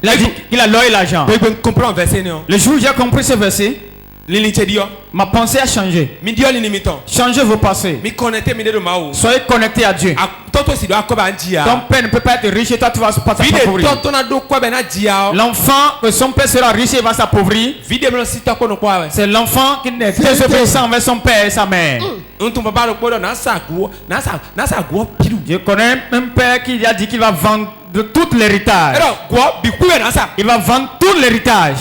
Il a dit qu'il a l'or et l'argent. Le jour où j'ai compris ce verset, ma pensée a changé. Changez vos pensées. Soyez connectés à Dieu. Ton père ne peut pas être riche et toi tu vas pas t'appauvrir. L'enfant que son père sera riche et va s'appauvrir. C'est l'enfant qui est désobéissant envers son père et sa mère. Je connais un père qui a dit qu'il va vendre de tout l'héritage. Il va vendre tout l'héritage.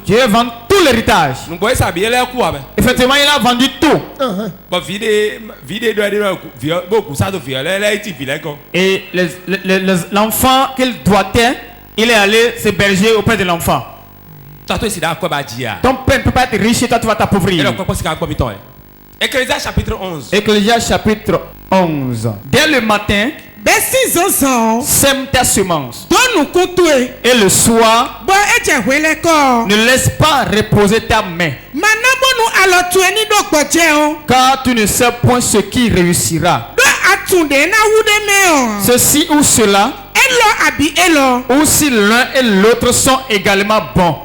Dieu va vendre tout l'héritage. Effectivement, il a vendu tout. Et l'enfant qu'il doigtait, il est allé s'héberger auprès de l'enfant. Ton père ne peut pas être riche et toi tu vas t'appauvrir. Ecclésias chapitre 11. Ecclésias chapitre 11. Dès le matin, sème ta semence. Et le soir, ne laisse pas reposer ta main. Car tu ne sais point ce qui réussira. Ceci ou cela, ou si l'un et l'autre sont également bons.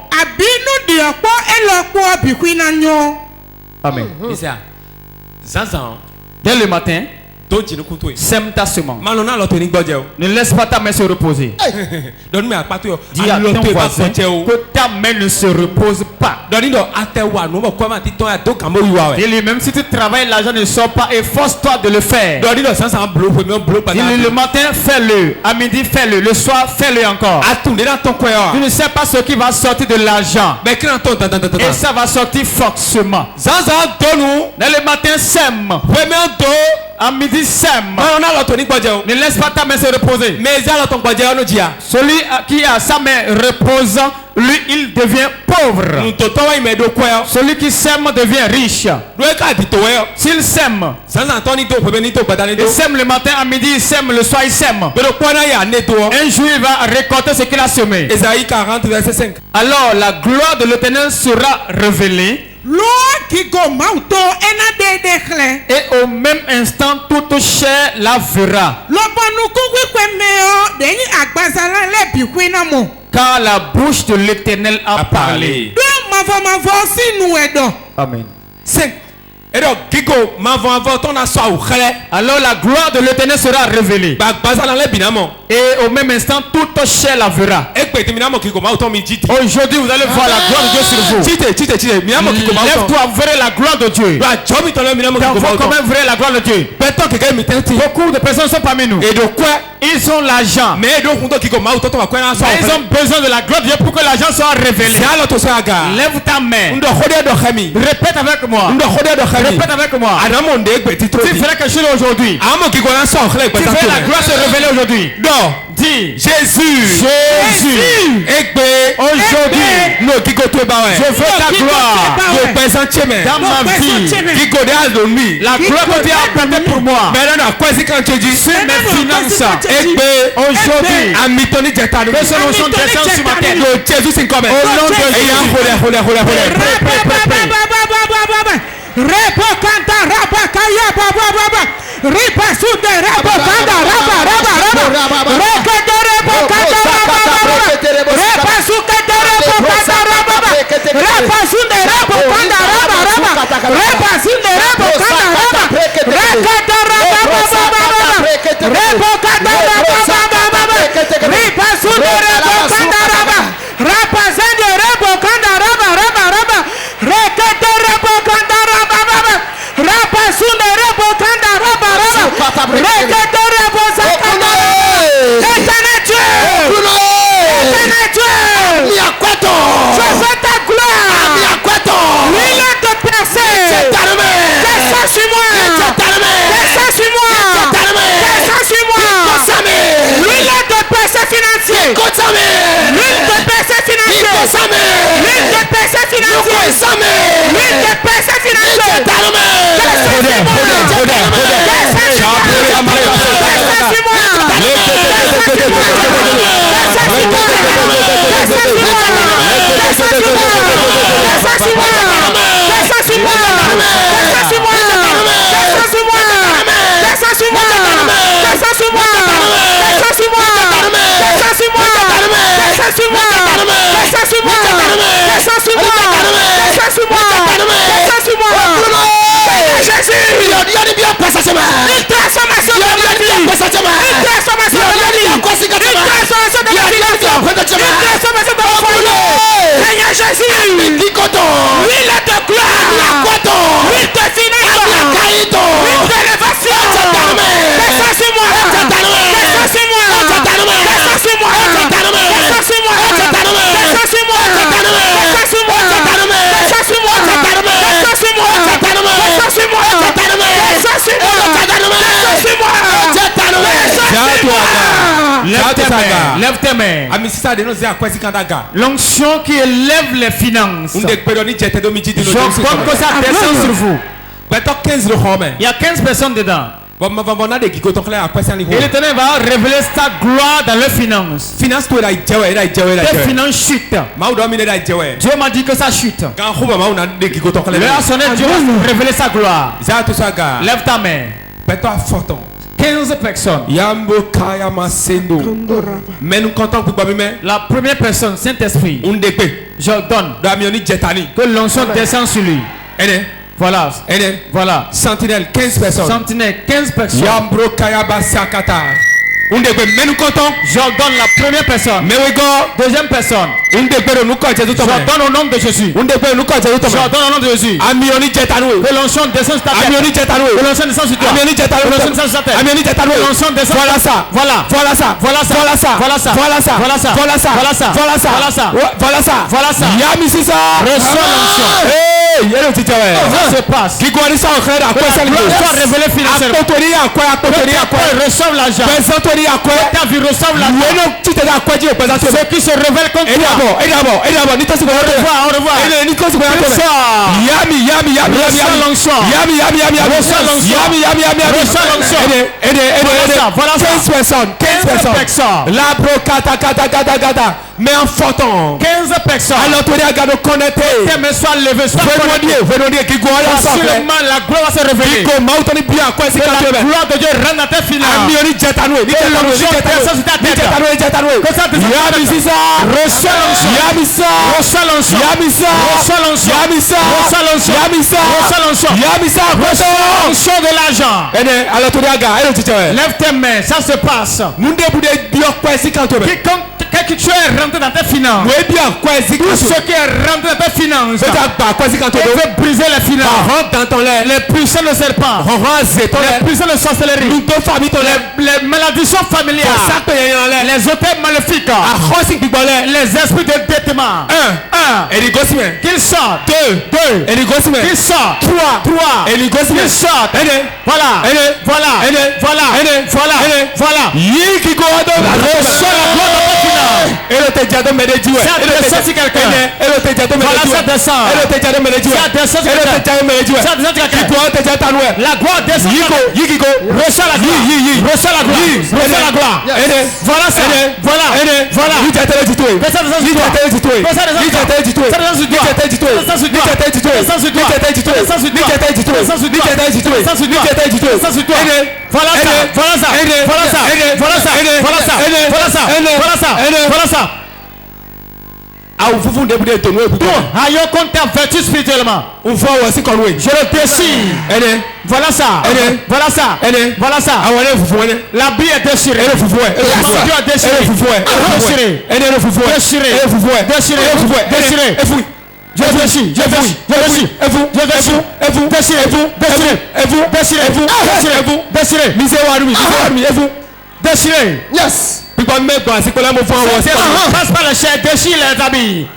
Amen. Dès le matin, sème ta semence. Ne laisse pas ta main se reposer. Dis à ton voisin que ta main ne se repose pas. Dis-lui, même si tu travailles, l'argent ne sort pas, efforce-toi de le faire. Dis-lui, le matin, fais-le. À midi, fais-le. Le soir, fais-le encore. Tu ne sais pas ce qui va sortir de l'argent. Et ça va sortir forcément. Dans le matin, sème. À midi, sème. Ne laisse pas ta main se reposer. Celui qui a sa main reposant, lui, il devient pauvre. Celui qui sème devient riche. S'il sème, il sème le matin, à midi, il sème, le soir, il sème. Un jour, il va récolter ce qu'il a semé. Ésaïe 40, verset 5. Alors, la gloire de l'Éternel sera révélée. Et au même instant, toute chair la verra. Car la bouche de l'Éternel a parlé. Amen. 5. Alors la gloire de l'Éternel sera révélée. Et au même instant, toute chair la verra. Aujourd'hui, vous allez voir la gloire de Dieu sur vous. Lève-toi, vous verrez la gloire de Dieu. Comment vous verrez la gloire de Dieu? Beaucoup de personnes sont parmi nous. Ils ont l'argent. Mais ils ont besoin de la gloire de Dieu pour que l'argent soit révélé. Lève ta main. Répète avec moi. Répète avec moi. Tu ferais quelque chose aujourd'hui. Tu fais la gloire se révéler aujourd'hui. Dis. Jésus. Aujourd'hui. Je veux ta gloire. Dans ma vie. La gloire que tu as apportée pour moi. Sur mes finances. Aujourd'hui. Que ce nom descend sur ma tête. Au nom de Lève tes mains. L'onction qui élève les finances. Je comprends que ça descend sur vous. Il y a 15 personnes dedans. Et l'Éternel va révéler sa gloire dans leurs finances. Tes finances chutent. Dieu m'a dit que ça chute. Le a sonné, Dieu va révéler sa gloire. Lève ta main. 15 personnes. La première personne, Saint-Esprit, j'ordonne que l'onction descende sur lui. Voilà. Voilà. Sentinelle, 15 personnes. Sentinelle, 15 personnes. J'ordonne la première personne. Deuxième personne. J'ordonne au nom de Jésus. J'ordonne au nom de Jésus. Que l'onction descende sur ta tête. Que l'onction descende sur toi. Que l'onction descende sur ta tête. Que l'onction descende. Voilà ça. Voilà. Voilà ça. Voilà ça. Voilà ça. Voilà ça. Voilà ça. Voilà ça. Voilà ça. Voilà ça. Voilà ça. Voilà ça. Voilà ça. Voilà ça. Reçois l'onction. Ça se passe. Que la gloire soit révélée financièrement. Reçois l'argent. Ta vie reçoit l'argent. Ceux qui se révèlent contre toi. Au revoir. Au revoir. Reçois l'onction. Reçois l'onction. Voilà ça. 15 personnes. Mais en fortant 15 personnes. Alors tu regardes connecté. Tes mains soient levées. Venons qui gloire sûrement la gloire va se révéler. Que la gloire de Dieu rentre dans tes finances. Que l'onction descende sur ta tête. Que ça descende. Reçois l'onction. Reçois l'onction. Reçois l'onction. Reçois l'onction. Reçois l'onction de l'argent. Lève tes mains. Ça se passe. Quiconque quelque chose est rentré dans tes finances. Tout ce qui est rentré dans tes finances. Et veut briser les finances. Les puissants de serpent. Les puissants de sorcellerie. Les malédictions familiales. Les hôtels maléfiques. Les esprits de déttement. 1. Qu'ils sortent. 2. Qu'ils sortent. 3. Qu'ils sortent. Voilà. Reçois la gloire de ta finance. Ça descend sur quelqu'un. Voilà, ça descend. Ça descend sur quelqu'un. La gloire descend. Reçois la gloire. Reçois la gloire. Voilà ça. Voilà. Voilà ça. Aïe, qu'on t'avertit spirituellement. Je le déchire. Voilà ça. La Bible est déchirée. Dieu a déchiré. Déchiré. Yes. Passe par la chair, déchire les habits.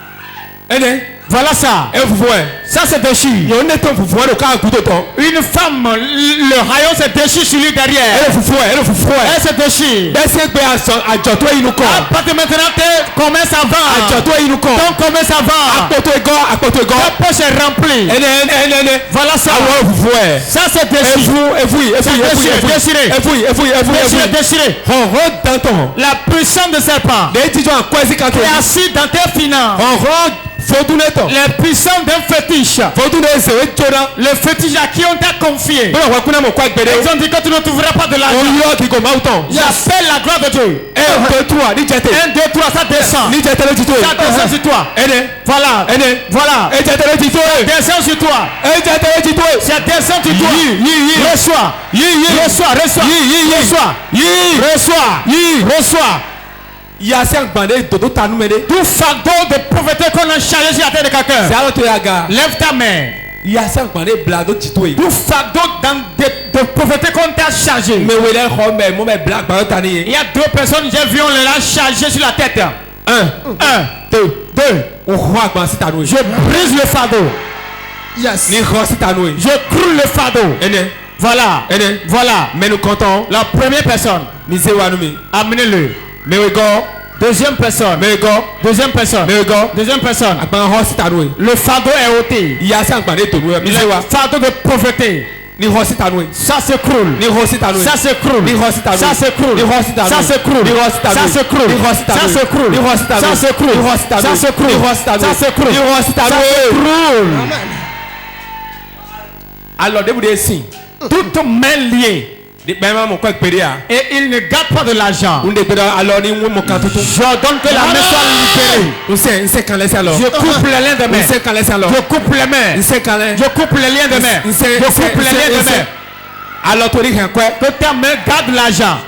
Voilà ça. Ça c'est déchire. Une femme, le rayon se déchire sur lui derrière. Elle se déchire. À partir de maintenant, ton commerce avant. Ton commerce avant. Ta poche est remplie. Voilà ça. Ça c'est déchiré. Déchiré. La puissance de serpent qui est assis dans tes finances. Les puissants d'un fétiche. Le fétiche à qui on t'a confié. Ils ont dit que tu ne trouveras pas de l'argent. J'appelle la gloire de Dieu. 1, 2, 3, ça descend. Ça descend sur toi. Voilà. Ça descend sur toi. Ça descend sur toi. Reçois. Il y a 5 bandits tout fardeau de pauvreté qu'on a chargé sur la tête de quelqu'un. Lève ta main. Il y a 5 bandits tout fardeau de pauvreté qu'on t'a chargé. Il y a 2 personnes j'ai vu on les a chargées sur la tête. 1, 2. Je brise le fardeau. Yes. Je croule le fardeau. Voilà. Mais nous comptons. La première personne. Amenez-le. Deuxième personne. Le fardeau est ôté. Le fardeau de pauvreté. Ça s'écroule. Alors, toute main liée. Et il ne garde pas de l'argent. J'ordonne que la main soit libérée. Je coupe les liens de main. Je coupe les liens de main. Alors que ta main garde l'argent.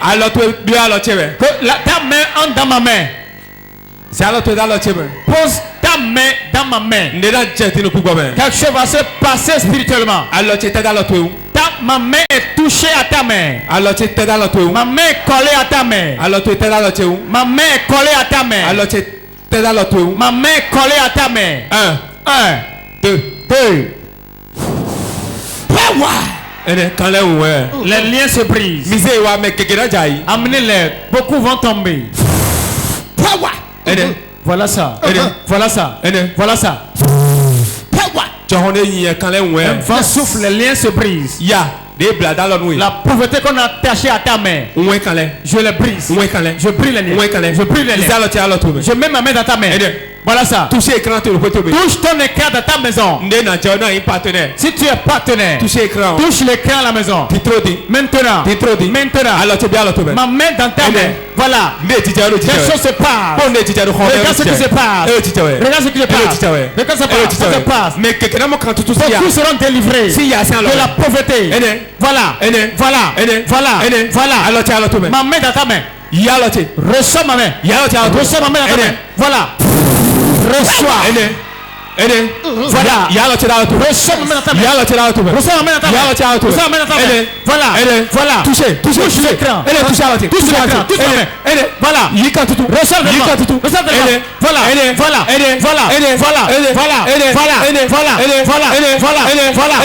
Que ta main entre dans ma main. Pose ta main dans ma main. Quelque chose va se passer spirituellement. Ma main est touchée à ta main. Ma main est collée à ta main. Ma main est collée à ta main. Ma main est collée à ta main. 1, 2. Les liens se brisent. Amenez-les. Beaucoup vont tomber. Voilà ça. Un vent souffle, les liens se brisent. La pauvreté qu'on a attachée à ta main, je les brise. Je brise les liens. Je mets ma main dans ta main. Voilà ça. Touche ton écran de ta maison. Si tu es partenaire, touche l'écran à la maison. Maintenant. Ma main dans ta main. Voilà. Quelque chose se passe. Regarde ce qui se passe. Beaucoup seront délivrés de la pauvreté. Voilà. Ma main dans ta main. Reçois ma main. Reçois ma main dans ta main. Voilà. Reçois. Voilà. Reçois ma main dans ta main. Reçois ma main dans ta main. Reçois ma main dans ta main. Voilà. Voilà. Touche l'écran. Touche l'écran. Touche ma main. Voilà. Reçois le vent. Reçois le vent. Voilà. Voilà. Voilà. Voilà. Voilà. Voilà.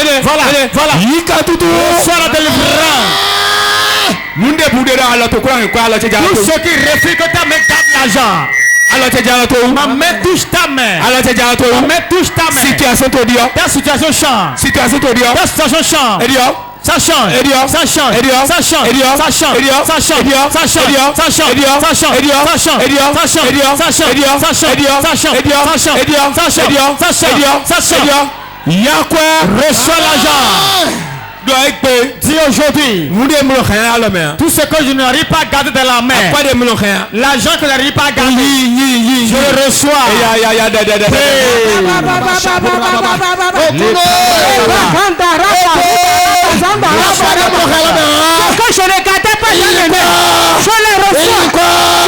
Voilà. Reçois la délivrance. Tous ceux qui refusent que ta main garde l'argent. Ma main touche ta main. Ma main touche ta main. Ta situation change. Ta situation change. Ça change. Ça change. Ça change. Ça change. Ça change. Ça change. Ça change. Ça change. Ça change. Ça change. Ça change. Ça change. Ça change. Ça change. Ça change. Ça change. Reçois l'argent. Dis aujourd'hui, tout ce que je n'arrive pas à garder dans la main, l'argent que je n'arrive pas à garder, je le reçois. Que je ne gardais pas dans les mains, je les reçois.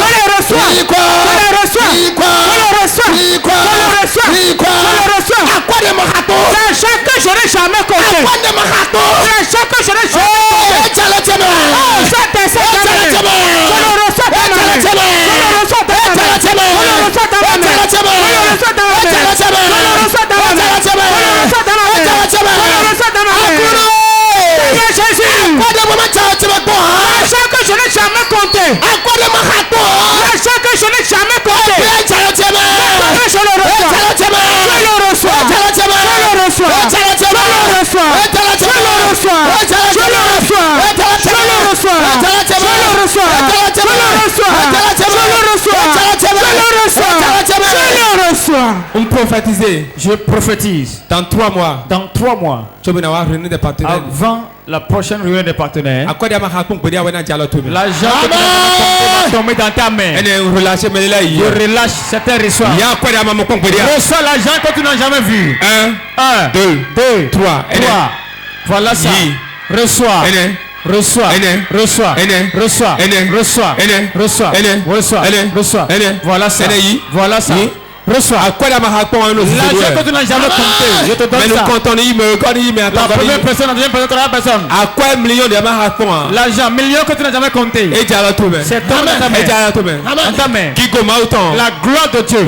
Je les reçois. Je les reçois. Je les reçois. Je les reçois. L'argent que je n'ai jamais compté. L'argent que je n'ai jamais compté. Oh, ça descend dans ma main. Je le reçois dans ma main. Je le reçois dans ma main. Je le reçois dans ma main. Je le reçois dans ma main. Je le reçois dans ma main. Je le reçois dans ma main. Je le reçois dans ma main. Seigneur Jésus. L'argent que je n'ai jamais compté. L'argent que je n'ai jamais compté. Je le reçois. Je le reçois. Je le reçois. Je le reçois. Je le reçois. Je le reçois. Je le reçois. Je le reçois. Je le reçois. Je le reçois. Je le reçois. On prophétiser. Je prophétise. Dans 3 mois. Dans 3 mois. Avant la prochaine réunion des partenaires. L'argent que tu vas tomber dans ta main. Je relâche certains reçois. Reçois l'argent que tu n'as jamais vu. 1, 2, 3. Voilà ça. Reçois. Reçois. Reçois. Reçois. Reçois. Reçois. Reçois. Voilà ça. Voilà ça. Reçois. L'argent que tu n'as jamais compté. Je te donne ça. La première personne, la deuxième personne, la troisième personne. L'argent, million que tu n'as jamais compté. C'est ton dans ta main. La gloire de Dieu.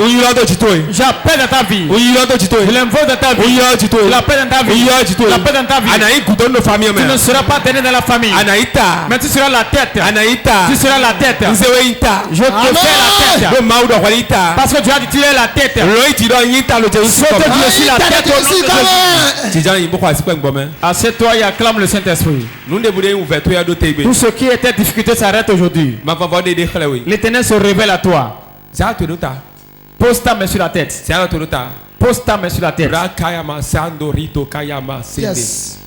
J'appelle dans ta vie. Je l'invoque dans ta vie. Je l'appelle dans ta vie. Je l'appelle dans ta vie. Tu ne seras pas donné dans la famille. Mais tu seras la tête. Tu seras la tête. Je te fais la tête. Parce que tu as dit tu es la tête. Assieds-toi et acclame le Saint-Esprit. Tout ce qui était difficulté s'arrête aujourd'hui. L'Éternel se révèle à toi. Pose ta main sur la tête. Pose ta main sur la tête. Yes.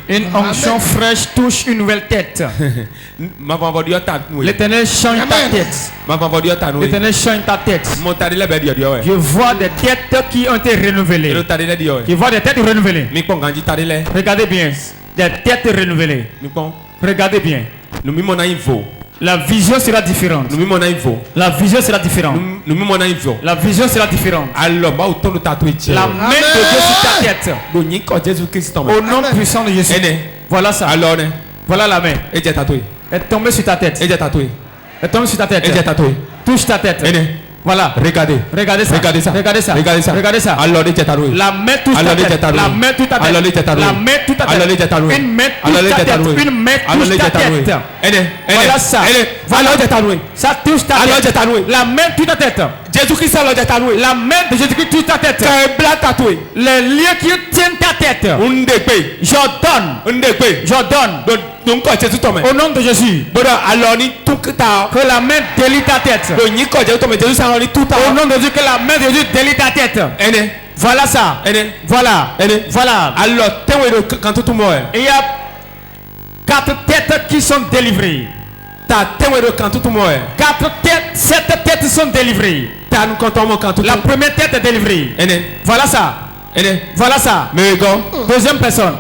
Une onction fraîche touche une nouvelle tête. L'Éternel change ta tête. L'Éternel change ta tête. Je vois des têtes qui ont été renouvelées. Je vois des têtes renouvelées. Regardez bien. Des têtes renouvelées. Regardez bien. La vision sera différente. La vision sera différente. La vision sera différente. La main de Dieu sur ta tête. Au nom puissant de Jésus. Voilà ça. Voilà la main. Elle est tombée sur ta tête. Elle est tombée sur ta tête. Touche ta tête. Voilà. Regardez ça. Regardez ça. Regardez ça. Regardez ça. La main touche ta tête. La main touche ta tête. La main touche ta tête. Une main touche ta tête. Une main touche ta tête. Voilà ça. Voilà. Ça touche ta tête. La main touche ta tête. La main de Jésus-Christ touche ta tête. Les liens qui tiennent ta tête. J'ordonne. Au nom de Jésus. Que la main délie ta tête. Au nom de Dieu, que la main de Dieu délie ta tête. Voilà ça. Voilà. Voilà. Il y a 4 têtes qui sont délivrées. 4 têtes, 7 têtes sont délivrées. La première tête est délivrée. Voilà ça. Voilà ça. Deuxième personne.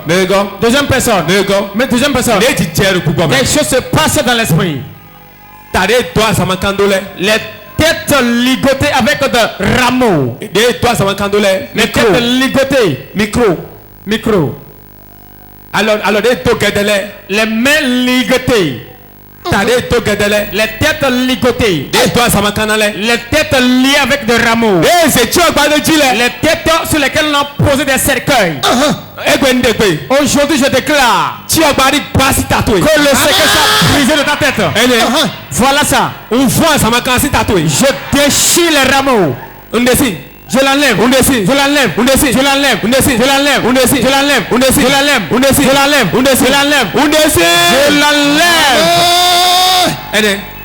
Deuxième personne. Mais deuxième personne. Quelque chose se passe dans l'esprit. Les têtes ligotées avec de rameaux. Les têtes ligotées. Micro. Alors, les mains ligotées. Les têtes ligotées. Les têtes liées avec des rameaux. Les têtes sur lesquelles on a posé des cercueils. Aujourd'hui, je déclare que le cercueil soit brisé de ta tête. Voilà ça. Je déchire les rameaux. Je l'enlève. Je l'enlève. Je l'enlève. Je l'enlève. Je l'enlève. Je l'enlève. Je l'enlève. Je l'enlève. Je l'enlève.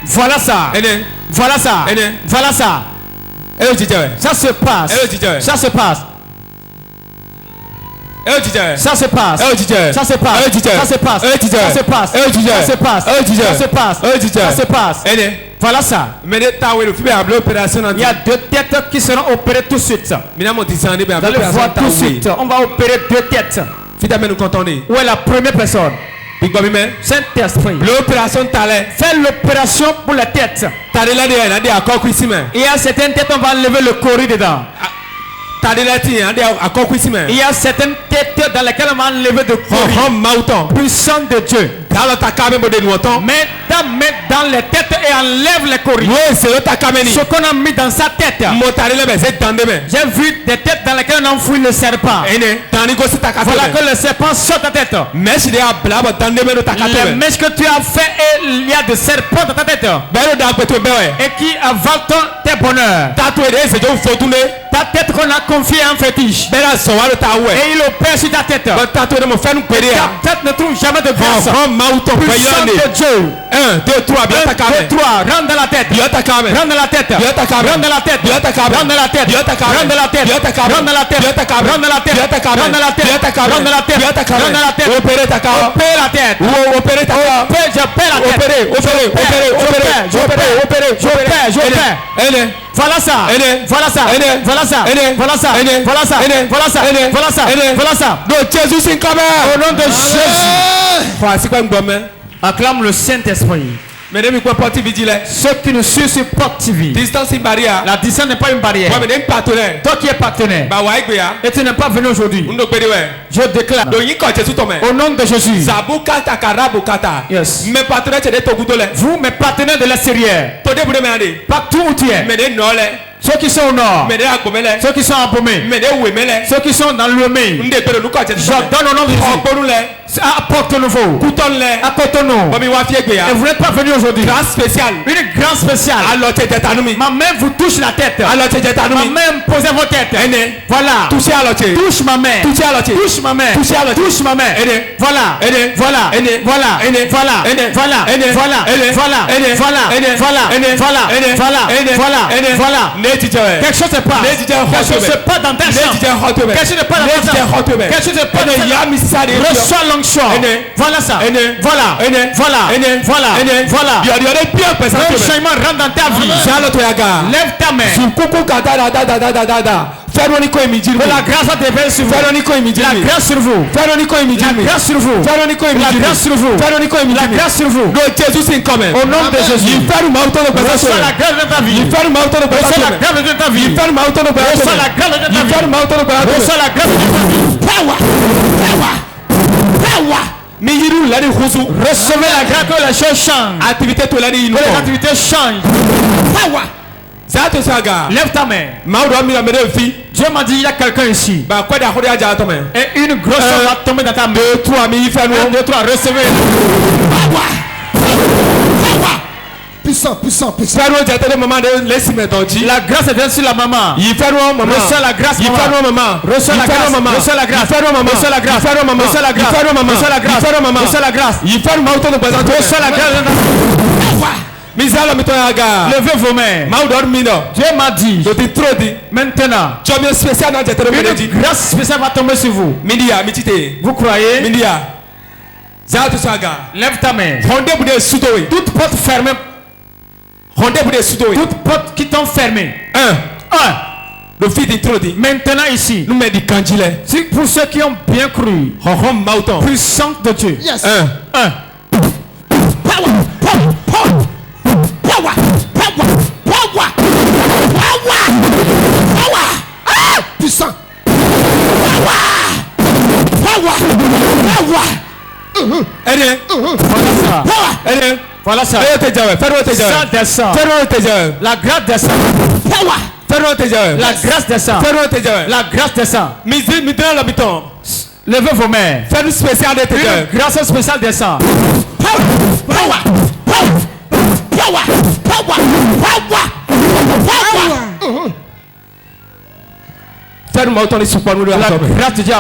Voilà ça. Voilà ça. Voilà ça. Ça se passe. Ça se passe. Ça se passe. Ça se passe. Ça se passe. Ça se passe. Ça se passe. Ça se passe. Ça se passe. Voilà ça. Il y a deux têtes qui seront opérées tout de suite. Vous allez voir tout de suite. On va opérer deux têtes. Où est la première personne? Saint-Esprit. Fais l'opération pour la tête. Il y a certaines têtes, on va enlever le cori dedans. Il y a certaines têtes dans lesquelles on va enlever de cori. Puissant de Dieu. Mets ta main dans les têtes et enlève les cori. Ce qu'on a mis dans sa tête. J'ai vu des têtes dans lesquelles on a enfoui le serpent. Voilà que le serpent sort ta tête. Les mèches que tu as fait et il y a des serpents dans ta tête. Et qui avalent tes bonheurs. Ta tête qu'on a confiée à un fétiche. Et il opère sur ta tête. Ta tête ne trouve jamais de grâce. Puissant de Dieu. 1, 2, 3, bien ta caméra. 2, 3, rentre dans la tête. Bien ta caméra. Rentre dans la tête. Bien ta caméra. Rentre dans la tête. Bien ta caméra. Rentre dans la tête. Bien ta caméra. Rentre dans la tête. Bien ta caméra. Rentre dans la tête. Bien ta caméra. Rentre dans la tête. Bien ta caméra. Rentre dans la tête. Bien ta caméra. Rentre dans la tête. Bien ta caméra. Rentre dans la tête. Opérer ta caméra. Opérer la tête. Opérer ta caméra. J'opère la tête. Opérer. Voilà ça. Voilà ça. Voilà ça. Voilà ça. Voilà ça. Voilà ça. Voilà ça. Voilà ça. Au nom de Jésus. Acclame le Saint-Esprit. Ceux qui nous suivent sur Pop TV. La distance n'est pas une barrière. Toi qui es partenaire et tu n'es pas venu aujourd'hui, je déclare au nom de Jésus. Yes. Vous, mes partenaires de l'extérieur, partout où tu es, ceux qui sont au nord, ceux qui sont à Bomé, ceux qui sont dans le Lomé, je donne au nom de Jésus à Porto-Nouveau, à Cotonou. Et vous n'êtes pas venu aujourd'hui. Une grâce spéciale. Ma main vous touche la tête. Ma main posez vos têtes. Voilà. Touche ma main. Touche ma main. Touche ma main. Voilà. Voilà. Voilà. Voilà. Voilà. Voilà. Voilà. Voilà. Quelque chose se passe. Quelque chose se passe dans ta chambre. Quelque chose se passe dans ta chambre. Quelque chose se passe dans ta chambre. Reçois l'onction. Voilà ça. Voilà. Voilà. Voilà. Voilà. Un changement rentre dans ta vie. Lève ta main. Que la grâce déverse sur vous. La grâce sur vous. La grâce sur vous. La grâce sur vous. La grâce sur vous. Au nom de Jésus. Reçois la grâce de ta vie. Reçois la grâce de ta vie. Reçois la grâce de ta vie. Reçois la grâce de ta vie. Recevez la grâce que les choses changent. Que les activités changent. Lève ta main. Dieu m'a dit il y a quelqu'un ici. Et une grosse chose va tomber dans ta main. 2, 3, 1, 2, 3, recevez. Puissant. La grâce est sur la maman. Reçois la grâce, maman. Reçois la grâce, maman. Reçois la grâce. Reçois la grâce. Reçois la grâce. Reçois la grâce. Reçois la grâce. Reçois la grâce. Levez vos mains. Dieu m'a dit. Maintenant. Une grâce spéciale va tomber sur vous. Vous croyez? Lève ta main. Toute porte fermée. Toutes portes qui t'ont fermé. 1. Maintenant ici, si pour ceux qui ont bien cru, puissance de Dieu. Yes. Puissant. Voilà ça. Ça descend. La grâce descend. La grâce descend. La grâce descend. Levez vos mains. Une grâce spéciale descend. La grâce de Dieu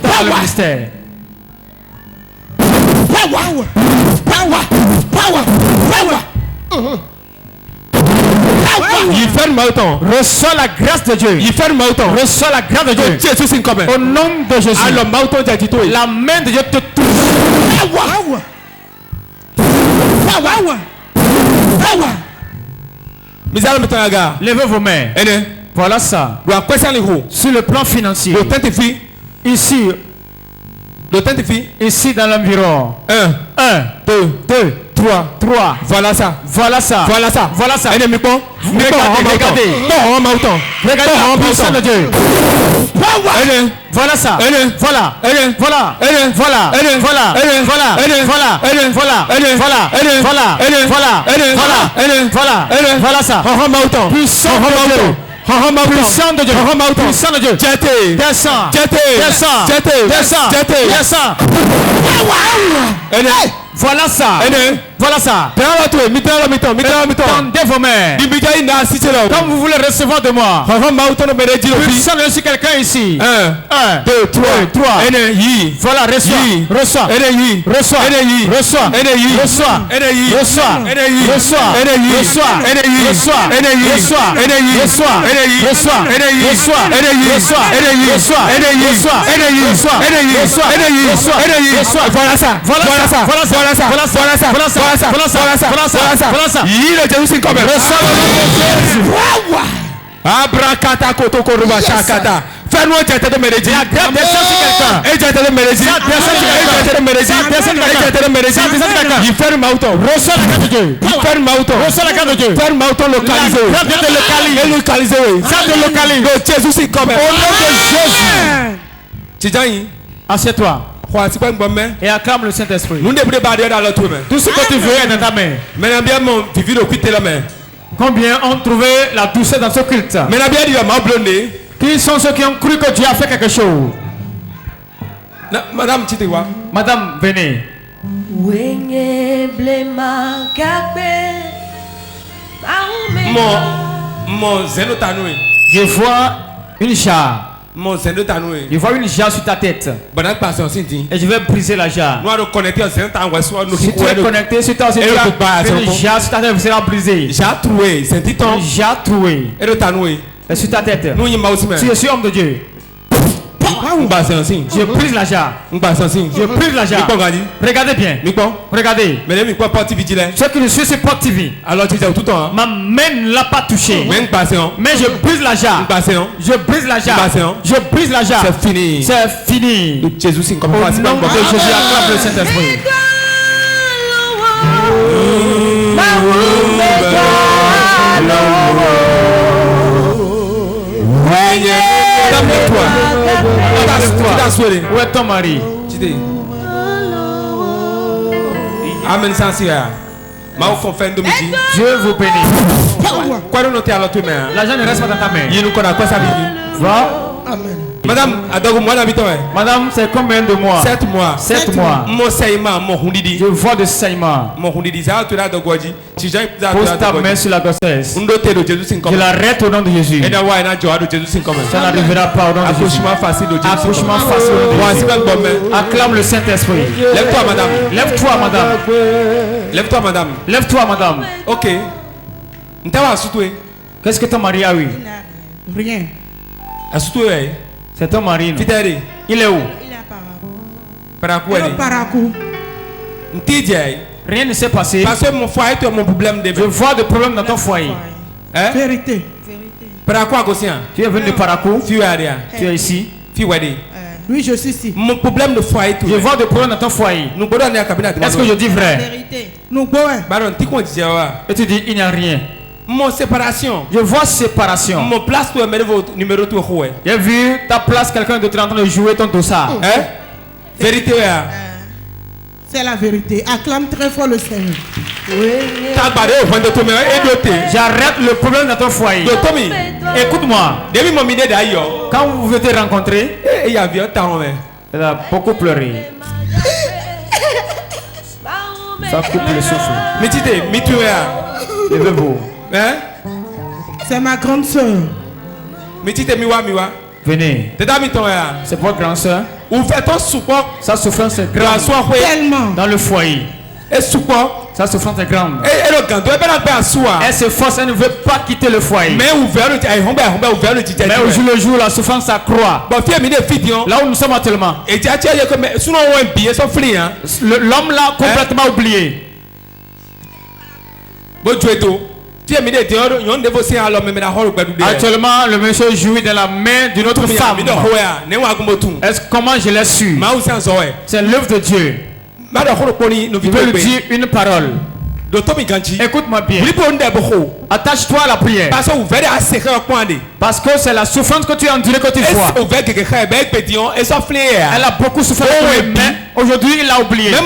dans le ministère. Reçois la grâce de Dieu. Reçois la grâce de Dieu. Au nom de Jésus. La main de Dieu te touche. Levez vos mains. Voilà ça. Sur le plan financier. Ici dans l'environ. 1, 2, 3. Voilà ça. Regardez. Regardez la puissance de Dieu. Voilà ça. Voilà. Voilà ça. Puissant de Dieu. Puissant de Dieu. Descends. Voilà ça. Tendez vos mains. Comme vous voulez recevoir de moi. Puissant de Dieu, si quelqu'un ici. 1, 2, 3. Voilà, reçois. Abrakata kotokoroba shakata. Fais-nous jeter de mérédie. Il ferme auto. Reçois la grâce de Dieu. Reçois la grâce de Dieu. Localisé. Jésus c'est comme. Au nom de Jésus. Assieds-toi. Et acclame le Saint-Esprit. Tout ce que tu veux est dans ta main. Combien ont trouvé la douceur dans ce culte? Qui sont ceux qui ont cru que Dieu a fait quelque chose? Madame, venez. Je vois une jarre. Je vois une jarre sur ta tête. Et je vais briser la jarre. Si tu es connecté sur ta tête, une jarre sur ta tête sera brisée. Jarre trouée. Et sur ta tête. Si je suis homme de Dieu, je brise la jarre. Regardez bien. Regardez. Ceux qui ne suivent sur Port TV. Ma main ne l'a pas touché. Mais je brise la jarre. C'est fini. Au nom de Jésus, acclame le Saint-Esprit. Où est ton mari? Amen. Dieu vous bénit. L'argent ne reste pas dans ta main. Va. Madame, Madame, c'est combien de mois? 7 mois. 7 mois. Je vois de saignement. Pose ta main sur la grossesse. Je l'arrête au nom de Jésus. Ça n'arrivera pas au nom de Jésus. Accouchement facile au nom de Jésus. Acclame le Saint-Esprit. Lève-toi, madame. Ok. Qu'est-ce que ton mari a eu? Rien. C'est ton mari. Non? Il est où? Il est à Parakou. Rien ne s'est passé. Parce que mon foyer est mon problème. Je vois des problèmes dans ton foyer. Vérité. Tu es venu de Parakou. Tu es ici. Oui, je suis ici. Mon problème de foyer. Je vois des problèmes dans ton foyer. Est-ce que je dis vrai? Vérité. Nous bois. Et tu dis il n'y a rien. Mon séparation. Je vois séparation. Mon place tu es numéro 2. J'ai vu ta place, quelqu'un d'autre est en train de jouer ton dossard. Hein? Vérité. C'est la vérité. Acclame très fort le Seigneur. J'arrête le problème dans ton foyer. Écoute-moi. Quand vous vous êtes rencontrés, elle a beaucoup pleuré. Ça coupe le souffle. Levez-vous. C'est ma grande soeur. Venez. C'est votre grande soeur. Sa souffrance est grande. Tellement. Dans le foyer. Sa souffrance est grande. Elle se force, elle ne veut pas quitter le foyer. Mais au jour le jour, la souffrance s'accroît. Là où nous sommes actuellement, l'homme l'a complètement oublié. Actuellement, le monsieur jouit dans la main d'une autre femme. Comment je l'ai su? C'est l'œuvre de Dieu. Je veux lui dire une parole. Écoute-moi bien. Attache-toi à la prière. Parce que c'est la souffrance que tu as endurée que tu vois. Elle a beaucoup souffert. Mais aujourd'hui, il l'a oublié. Même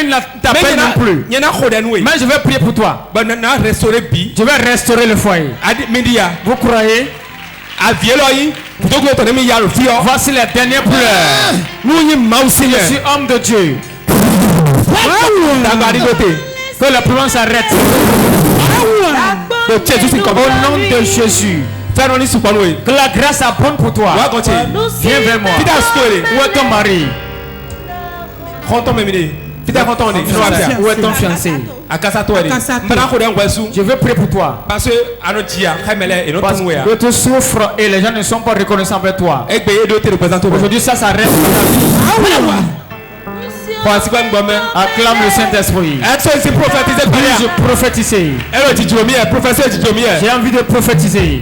il n'a t'appelle non plus. Mais je vais prier pour toi. Je vais restaurer le foyer. Vous croyez? Voici les dernières pleurs. Je suis homme de Dieu. Que la prière s'arrête. Au nom de Jésus. Que la grâce abonde pour toi. Viens vers moi. Où est ton mari? Où est ton fiancé? Je veux prier pour toi. Parce que tu souffres et les gens ne sont pas reconnaissants envers toi. Aujourd'hui, ça s'arrête. Acclame le Saint-Esprit. Je prophétiser. J'ai envie de prophétiser.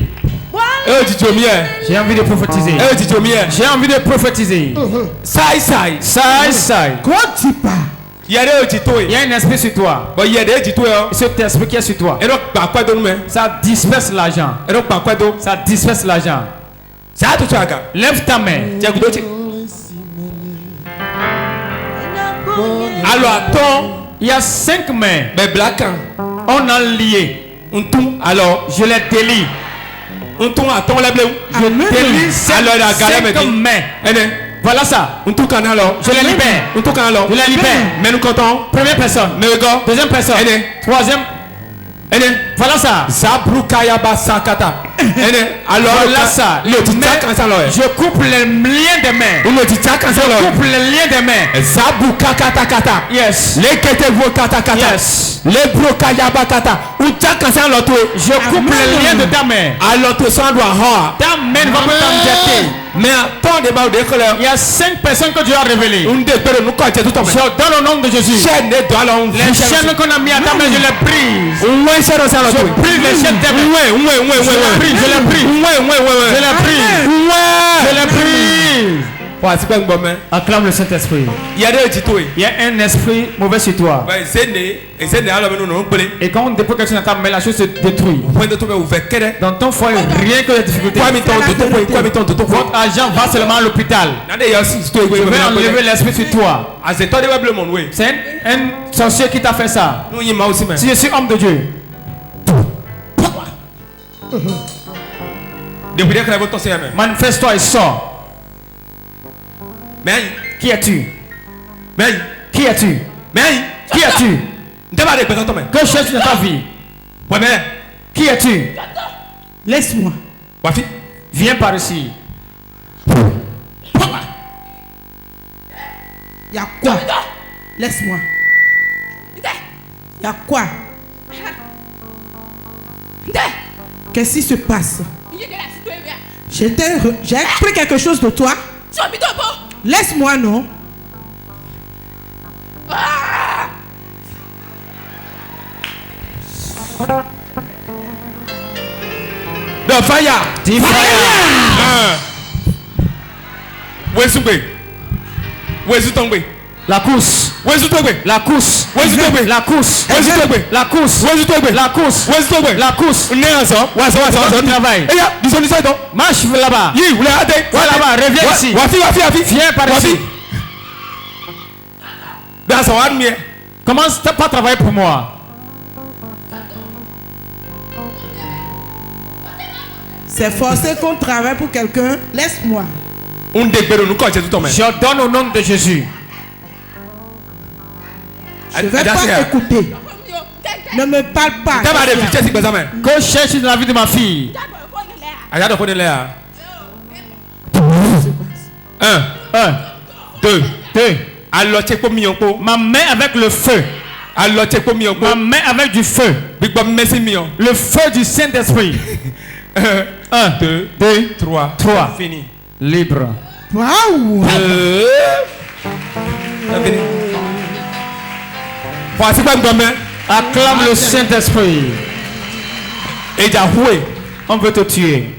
J'ai envie de prophétiser. J'ai envie de prophétiser. Quoi tu parles? Il y a un esprit sur toi. Cet esprit qui est sur toi, ça disperse l'argent. Ça disperse l'argent. Lève ta main. Alors attends, il y a 5 mains. On a lié. Alors je les délie. Je délie 5 mains. Voilà ça. Je les libère. Je les libère. Première personne. Deuxième personne. Troisième. Voilà ça. Alors là ça. Je coupe les liens des mains. Je coupe les liens des mains. Yes. Yes. Je coupe les liens de ta main. Ta main va me t'embêter. Mais il y a 5 personnes que Dieu a révélées. Je donne au nom de Jésus. Les chaînes qu'on a mis à ta main, je les brise. Je brise les chaînes de ta main. Je les brise. Je les brise. Acclame le Saint-Esprit. Il y a un esprit mauvais sur toi. Et quand on dépose quelque chose dans ta main, la chose se détruit. Dans ton foyer, rien que les difficultés. Votre argent va seulement à l'hôpital. Je vais enlever l'esprit sur toi. C'est un sorcier qui t'a fait ça. Si je suis homme de Dieu. Manifeste-toi et sors. Qui es-tu? Qui es-tu? Qui es-tu? Que cherches-tu dans ta vie? Qui es-tu? Laisse-moi. Viens par ici. Il y a quoi? Laisse-moi. Il y a quoi? Qu'est-ce qui se passe? J'ai appris quelque chose de toi. Laisse-moi, non? fire. Dis fire. Où est-ce que où est-ce que tombé? La course. Où est-ce que tombé? La course. Où est-ce que tombé? La course. Où est-ce que tombé? La course. Où est-ce que tombé? La course. Où est-ce que tombé? La course. On est ensemble. Ouais, ça. Travail. Eh ya, disons ça donc. Marche là-bas. Oui, vous l'avez hâte. Va là-bas, reviens ici. Wafi. Viens par ici. Dans son arme. Commence pas à travailler pour moi. C'est forcé qu'on travaille pour quelqu'un. Laisse-moi. On débère nous quand Jésus tombe. J'ordonne au nom de Jésus. Je ne vais pas écouter. Ne me parle pas. Go chercher dans la vie de ma fille. 1, 2. Ma main avec le feu. Ma main avec du feu. Le feu du Saint-Esprit. 1, 2, 3. Fini. Libre. Waouh. Acclame le Saint-Esprit. On veut te tuer.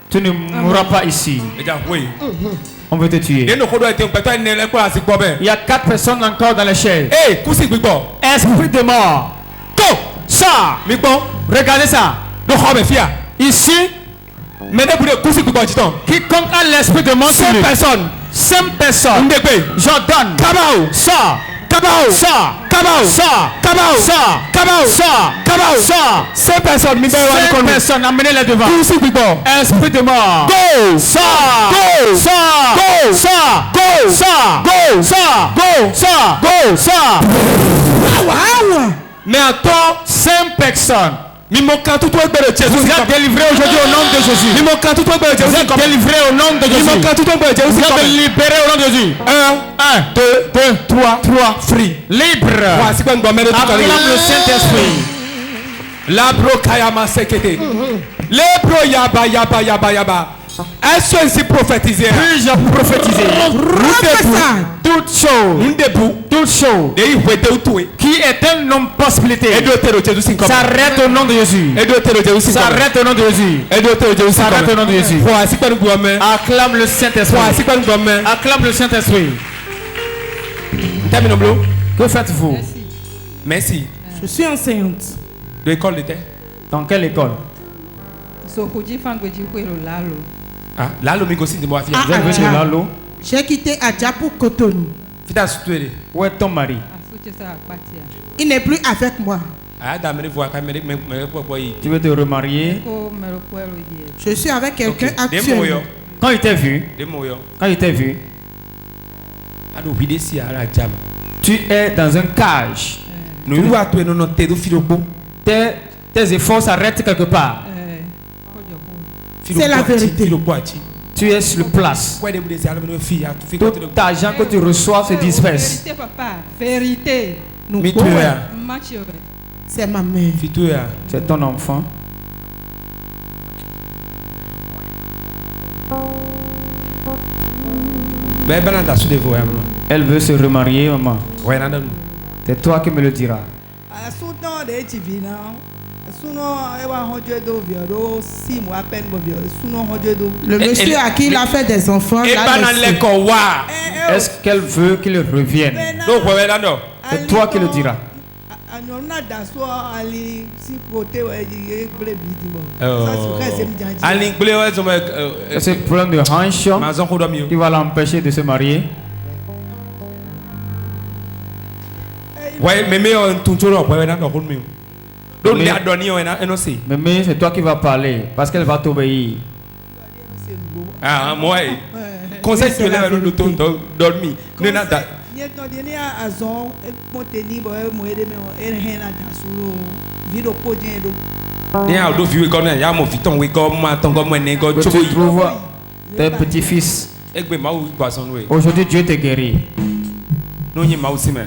Tu ne mourras pas ici. On veut te tuer. Il y a 4 personnes encore dans les chaises. Esprit de mort. Ça. Regardez ça. Ici, quiconque a l'esprit de mort, 5 personnes. 5 personnes. J'ordonne. Ça. Ça. Ça. 5 personnes. 5 personnes. Amenez-les devant. Esprit de mort. Go. Ça. Go. Ça. Go. Ça. Go. Ça. Go. Ça. Go. Ça. Go. Ça. Mais attends, 5 personnes. Vous êtes délivré aujourd'hui au nom de Jésus. Vous êtes délivré au nom de Jésus. Vous êtes libéré au nom de Jésus. 1, 2, 3. Free. Libre. Acclame le Saint-Esprit. Labro kayama sekete. Lebro yaba. Est-ce que c'est prophétisé? Puis-je prophétiser? Toute chose qui est une non-possibilité s'arrête au nom de Jésus. S'arrête au nom de Jésus. S'arrête au nom de Jésus. Acclame le Saint-Esprit. Acclame le Saint-Esprit. Que faites-vous? Merci. Je suis enseignante. De l'école d'été? Dans quelle école? Ah, là, le migosi de moi. J'ai quitté Adja pour Cotonou. Où est ton mari? Il n'est plus avec moi. Tu veux te remarier? Je suis avec quelqu'un actuellement. Quand il t'a vu, tu es dans un cage. Tes efforts s'arrêtent quelque part. C'est la vérité. Tu es sur place. Tout l'argent que tu reçois se disperse. Vérité, papa. Vérité. C'est ma mère. C'est ton enfant. Elle veut se remarier, maman. C'est toi qui me le diras. Le monsieur à qui il a fait des enfants, est-ce qu'elle veut qu'il revienne? C'est toi qui le diras. C'est le problème de hanche qui va l'empêcher de se marier. Mais c'est toi qui vas parler parce qu'elle va t'obéir. Ah, moi. Conseil que le dormi. Tu trouves tes petits-fils. Aujourd'hui, Dieu te guérit.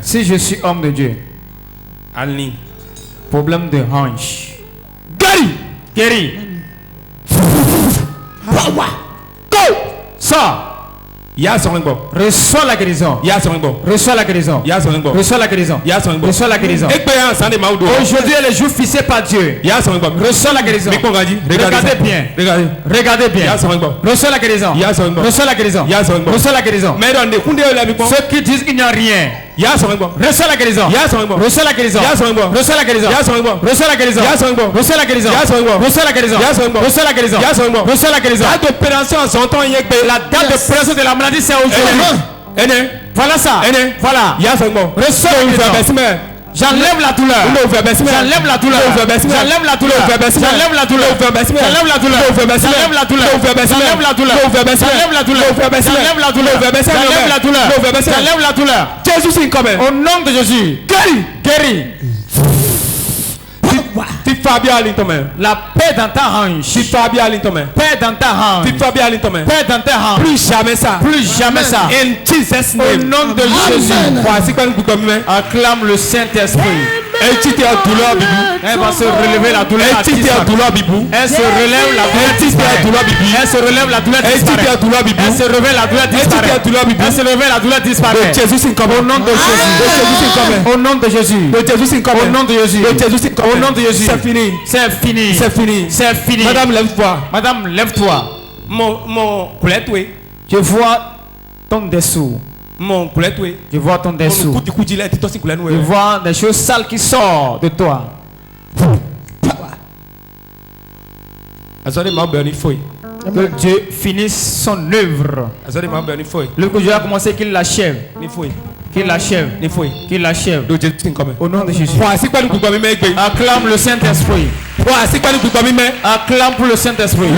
Si je suis homme de Dieu, problème de hanche. Guéri. Go. Ça. Reçois la guérison. Reçois la guérison. Reçois la guérison. Reçois la guérison. Aujourd'hui est le jour fixé par Dieu. Reçois la guérison. Regardez bien. Regardez bien. Reçois la guérison. Reçois la guérison. Reçois la guérison. Ceux qui disent qu'il n'y a rien. Reçois la guérison. Reçois la guérison. Reçois la guérison. Reçois la guérison. Reçois la guérison. Reçois la guérison. Reçois la guérison. Reçois la guérison. La date d'opération de la maladie c'est aujourd'hui. Voilà ça. Voilà. Reçois la guérison. J'enlève la douleur. J'enlève la douleur. J'enlève la douleur. J'enlève la douleur. J'enlève la douleur. J'enlève la douleur. J'enlève la douleur. J'enlève la douleur. J'enlève la douleur. J'enlève la douleur. J'enlève la douleur. Jésus c'est comme. Au nom de Jésus. Guéri. La paix dans ta hanche. Paix dans ta hanche. Paix dans ta hanche. Plus jamais ça. Plus jamais ça. In Jesus' Au name. nom de Jésus. Acclame le Saint-Esprit. Elle va se relever la douleur. Elle se relève la douleur. Elle se relève la douleur. Elle se relève la douleur disparaît. Elle se relève la douleur disparaît. Au nom de Jésus. Au nom de Jésus. Au nom de Jésus. Au nom de Jésus. C'est fini. C'est fini. C'est fini. C'est fini. Madame, lève-toi. Madame, lève-toi. Mon coulette, oui. Je vois ton dessous. Mon coulette, oui. Je vois ton dessous. Je vois des choses sales qui sortent de toi. Que Dieu finisse son œuvre. Le que Dieu a commencé, qu'il l'achève. Qu'il l'achève. Qu'il l'achève. Au nom de Jésus. Acclame le Saint-Esprit. Acclame pour le Saint-Esprit.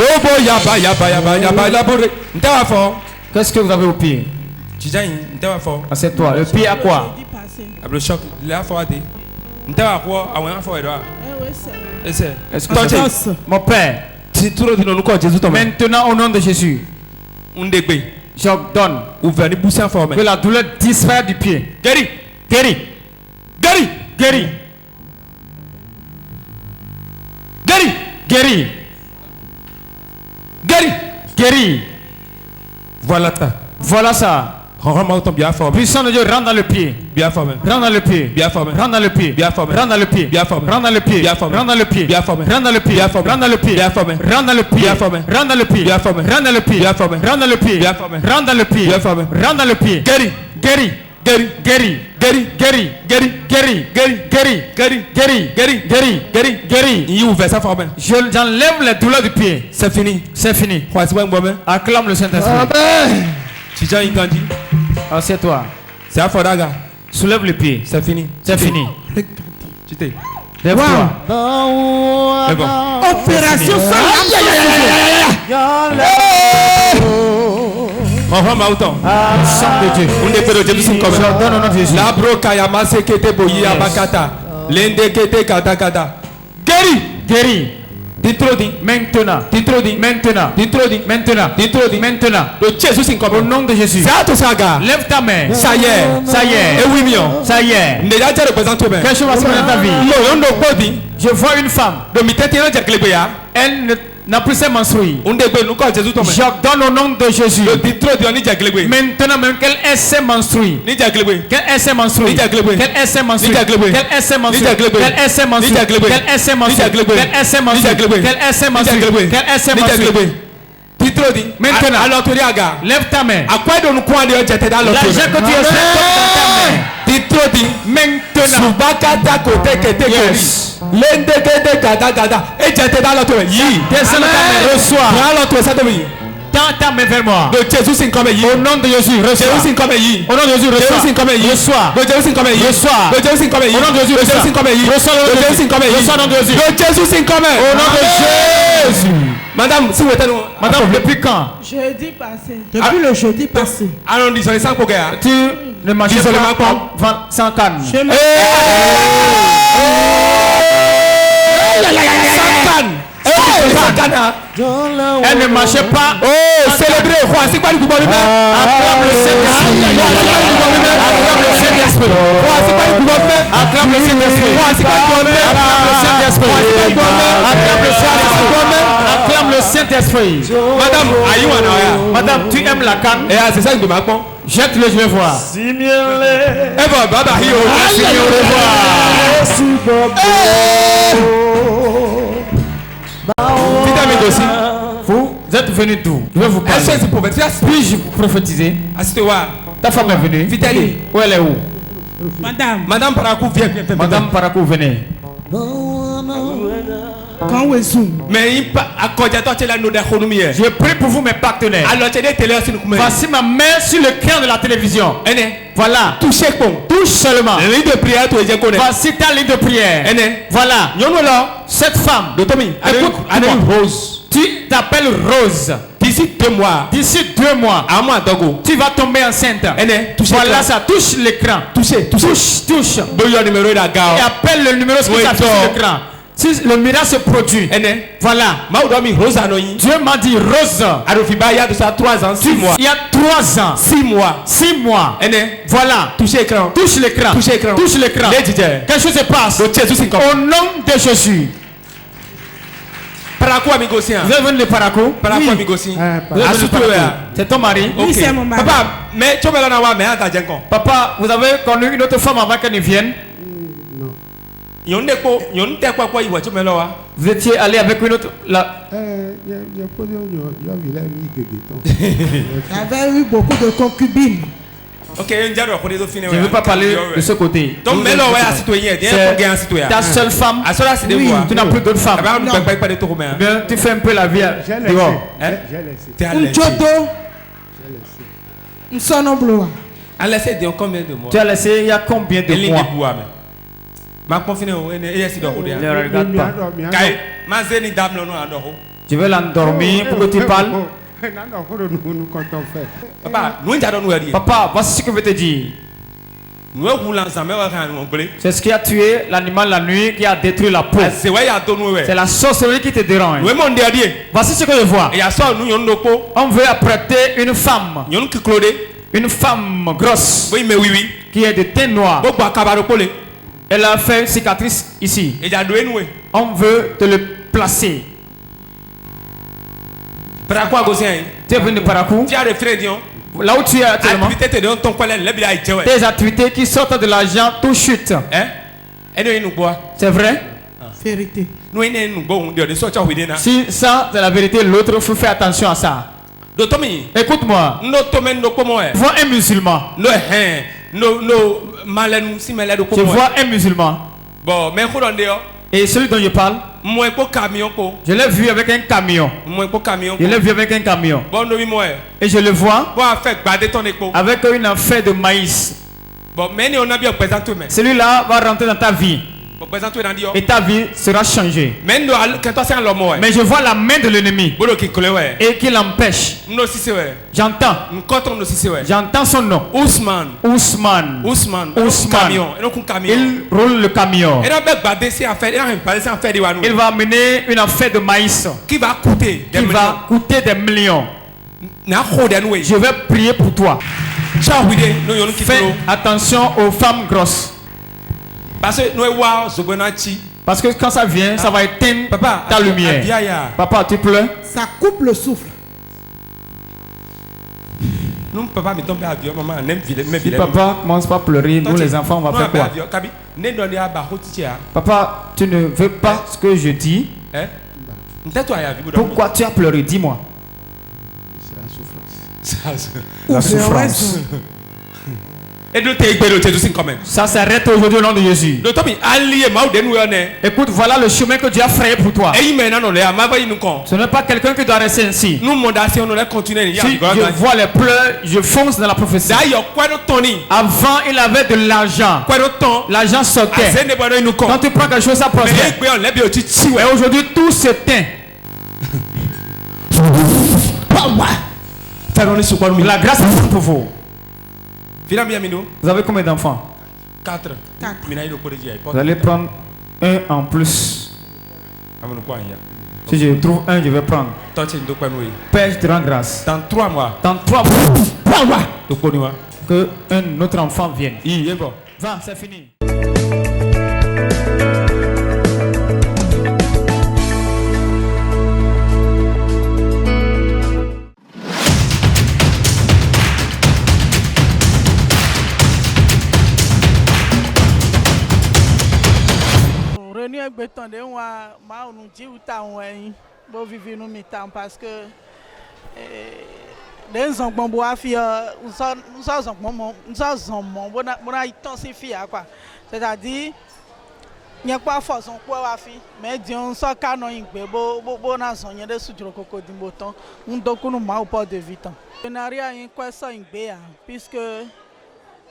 Qu'est-ce que vous avez au pied? Assieds-toi. Le pied à quoi? Mon Père. Maintenant au nom de Jésus. J'ordonne que la douleur disparaisse du pied. Guéri. Guéri. Guéri. Guéri. Guéri. Guéri. Guéri. Guéri. Voilà ça. Voilà ça. Puissant de Dieu, rentre dans le pied. Rentre dans le pied. Rentre dans le pied. Rentre dans le pied. Rentre dans le pied. Rentre dans le pied. Rentre dans le pied. Rentre dans le pied. Rentre dans le pied. Rentre dans le pied. Rentre dans le pied. Rentre dans le pied. Rentre dans le pied. Rentre dans le pied. Guéri. Guéri. Guéri. Guéri. Guéri. Guéri. Guéri. Guéri. Guéri. Guéri. Guéri. Guéri. Guéri. Guéri. Guéri. Guéri. J'enlève les douleurs du pied. C'est fini. C'est fini. Acclame le Saint-Esprit. Assieds-toi. C'est à Fodaga. Soulève le pied. C'est fini. C'est fini. Lève-toi. Opération sang de Dieu. J'ordonne au nom de Jésus. Guéri. Guéri. Maintenant. Maintenant. Au nom de Jésus. Lève ta main. Ça y est. Ça y est. Ça y est. Quelque chose va se passer dans ta vie. Je vois une femme. Elle n'a plus ses menstrues. J'ordonne au nom de Jésus. Maintenant même qu'elle ait ses menstrues. Qu'elle ait ses menstrues. Qu'elle ait ses menstrues. Qu'elle ait ses menstrues. Qu'elle ait ses menstrues. Qu'elle ait ses menstrues. Qu'elle ait ses menstrues. Qu'elle ait ses menstrues. Qu'elle ait ses menstrues. Maintenant, lève ta main. L'argent que tu as dans ta main. Maintenant. Reçois. Tends ta main vers moi. Au nom de Jésus, reçois. Au nom de Jésus, reçois. Reçois. Au nom de Jésus, reçois. Reçois au nom de Jésus. Au nom de Jésus. Madame, si vous êtes nous. Madame, depuis quand? Jeudi passé. Depuis le jeudi passé. Tu ne manges pas sans canne. Elle ne marchait pas. Oh, célébrez. C'est quoi le coup de acclame le Saint-Esprit. Acclame le Saint-Esprit. Acclame le Saint-Esprit. Acclame le Saint-Esprit. Acclame le Saint-Esprit. Madame, Madame, tu aimes la canne? c'est ça que je m'apprends. Jette-le, je vais voir. Vous êtes venus d'où? Je vais vous parler. Puis-je vous prophétiser? Ta femme est venue. Où elle est où? Madame Parakou, viens. Madame Parakou, venez. Mais je prie pour vous, mes partenaires. Voici ma main sur l'écran de la télévision. Voilà. Touche seulement. Voici ta ligne de prière. Voilà. Cette femme. Écoute, Rose. Tu t'appelles Rose. D'ici 2 mois. Tu vas tomber enceinte. Voilà, ça touche l'écran. Touche. Et appelle le numéro qui s'affiche sur l'écran. Si le miracle se produit, voilà. Dieu m'a dit Rose. Il y a 3 ans. 6 mois. Voilà. Touche l'écran. Quelque chose se passe. Au nom de Jésus. Vous êtes venu de Parakou? C'est ton mari? Oui, c'est mon mari. Papa, vous avez connu une autre femme avant qu'elle ne vienne? Vous étiez allé avec une autre J'avais eu beaucoup de concubines. Je ne veux pas parler de ce côté. C'est ta seule femme. Oui. Tu n'as plus d'autres femmes. Bien, tu fais un peu la vie dehors. Tu as laissé il y a combien de mois? Ne regarde pas. Je vais l'endormir pour que tu parles. Papa, voici ce que je veux te dire. C'est ce qui a tué l'animal la nuit, qui a détruit la peau. C'est la sorcellerie qui te dérange. Voici ce que je vois. On veut apprêter une femme. Une femme grosse. Qui est de teint noir. Elle a fait une cicatrice ici. On veut te le placer. Tu es venu de Parakou. Là où tu es actuellement, tes activités qui sortent de l'argent, tout chute. C'est vrai? Vérité. Si ça c'est la vérité, l'autre faut faire attention à ça. Écoute-moi. Vois un musulman. Je vois un musulman. Et celui dont je parle, je l'ai vu avec un camion. Je l'ai vu avec un camion. Et je le vois avec une affaire de maïs. Celui-là va rentrer dans ta vie. Et ta vie sera changée. Mais je vois la main de l'ennemi et qui l'empêche. J'entends son nom. Ousmane. Il roule le camion. Il va amener une affaire de maïs qui va coûter des millions. Je vais prier pour toi. Fais attention aux femmes grosses. Parce que quand ça vient, ça va éteindre ta lumière. Papa, tu pleures? Ça coupe le souffle. Si papa commence pas à pleurer, nous les enfants, on va faire quoi? Papa, tu ne veux pas ce que je dis? Pourquoi tu as pleuré? Dis-moi. La souffrance. Ça s'arrête aujourd'hui au nom de Jésus. Écoute, voilà le chemin que Dieu a frayé pour toi. Ce n'est pas quelqu'un qui doit rester ainsi. Si je vois les pleurs, je fonce dans la prophétie. Avant, il avait de l'argent. L'argent sortait. Quand tu prends quelque chose, ça prospère. Et aujourd'hui, tout s'éteint. La grâce est pour vous. Vous avez combien d'enfants? 4. Vous allez prendre un en plus. Si je trouve un, je vais prendre. Père, je te rends grâce. Dans 3 mois. Que un autre enfant vienne. Va, c'est fini. est béton de moi on dit où t'as un bon vivre nous mettons parce que les gens bon bois fi nous quoi c'est-à-dire il n'y a pas force on quoi wa fi mais dion so canon ingbe bo na son yede sujuro koko di moton un doku no ma pas de vite partenariat yin kwa so ingbe puisque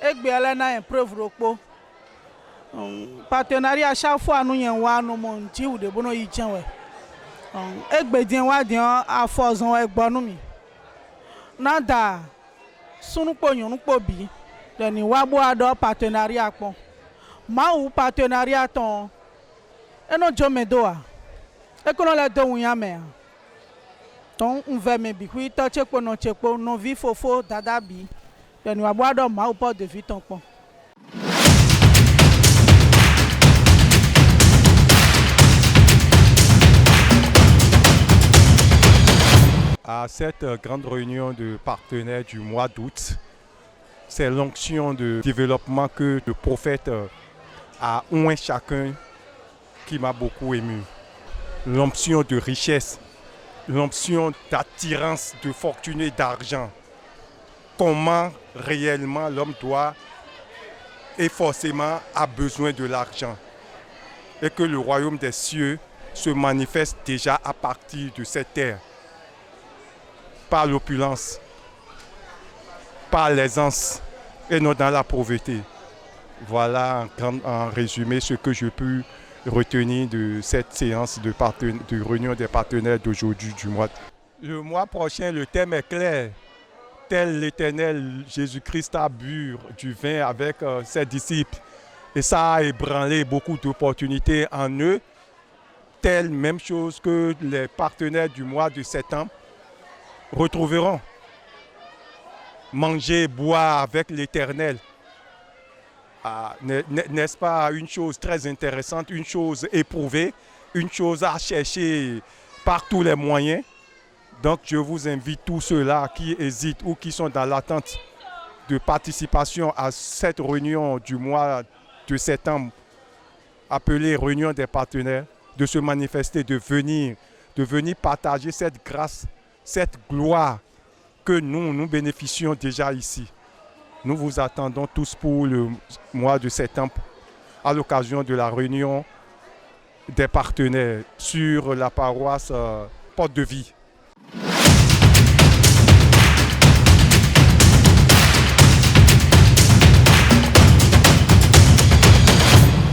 egbe ele na improve ropo partenariat chaque fois nous yen wa no mon ti u de bono yi jen we egbe dien wa dien a force on egbo nu mi nada sunu po yun po bi de ni wa bo ado partenariat pon ma ou partenariat ton e no jome doa e kono le do unya me ton un ve me bi ku to chepo no vi fofo dada bi de ni wa bo ado ma ou pas de vie ton pon. À cette grande réunion de partenaires du mois d'août, c'est l'onction de développement que le prophète a oint chacun qui m'a beaucoup ému. L'onction de richesse, l'onction d'attirance, de fortune et d'argent. Comment réellement l'homme doit et forcément a besoin de l'argent. Et que le royaume des cieux se manifeste déjà à partir de cette terre. Par l'opulence, par l'aisance et non dans la pauvreté. Voilà en résumé ce que je peux retenir de cette séance de réunion des partenaires d'aujourd'hui du mois. Le mois prochain, le thème est clair. Tel l'Éternel Jésus-Christ a bu du vin avec ses disciples et ça a ébranlé beaucoup d'opportunités en eux. Telle même chose que les partenaires du mois de septembre retrouveront. Manger, boire avec l'Éternel. N'est-ce pas une chose très intéressante, une chose éprouvée, une chose à chercher par tous les moyens. Donc je vous invite tous ceux-là qui hésitent ou qui sont dans l'attente de participation à cette réunion du mois de septembre, appelée réunion des partenaires, de se manifester, de venir partager cette grâce, cette gloire que nous bénéficions déjà ici. Nous vous attendons tous pour le mois de septembre à l'occasion de la réunion des partenaires sur la paroisse Porte de Vie.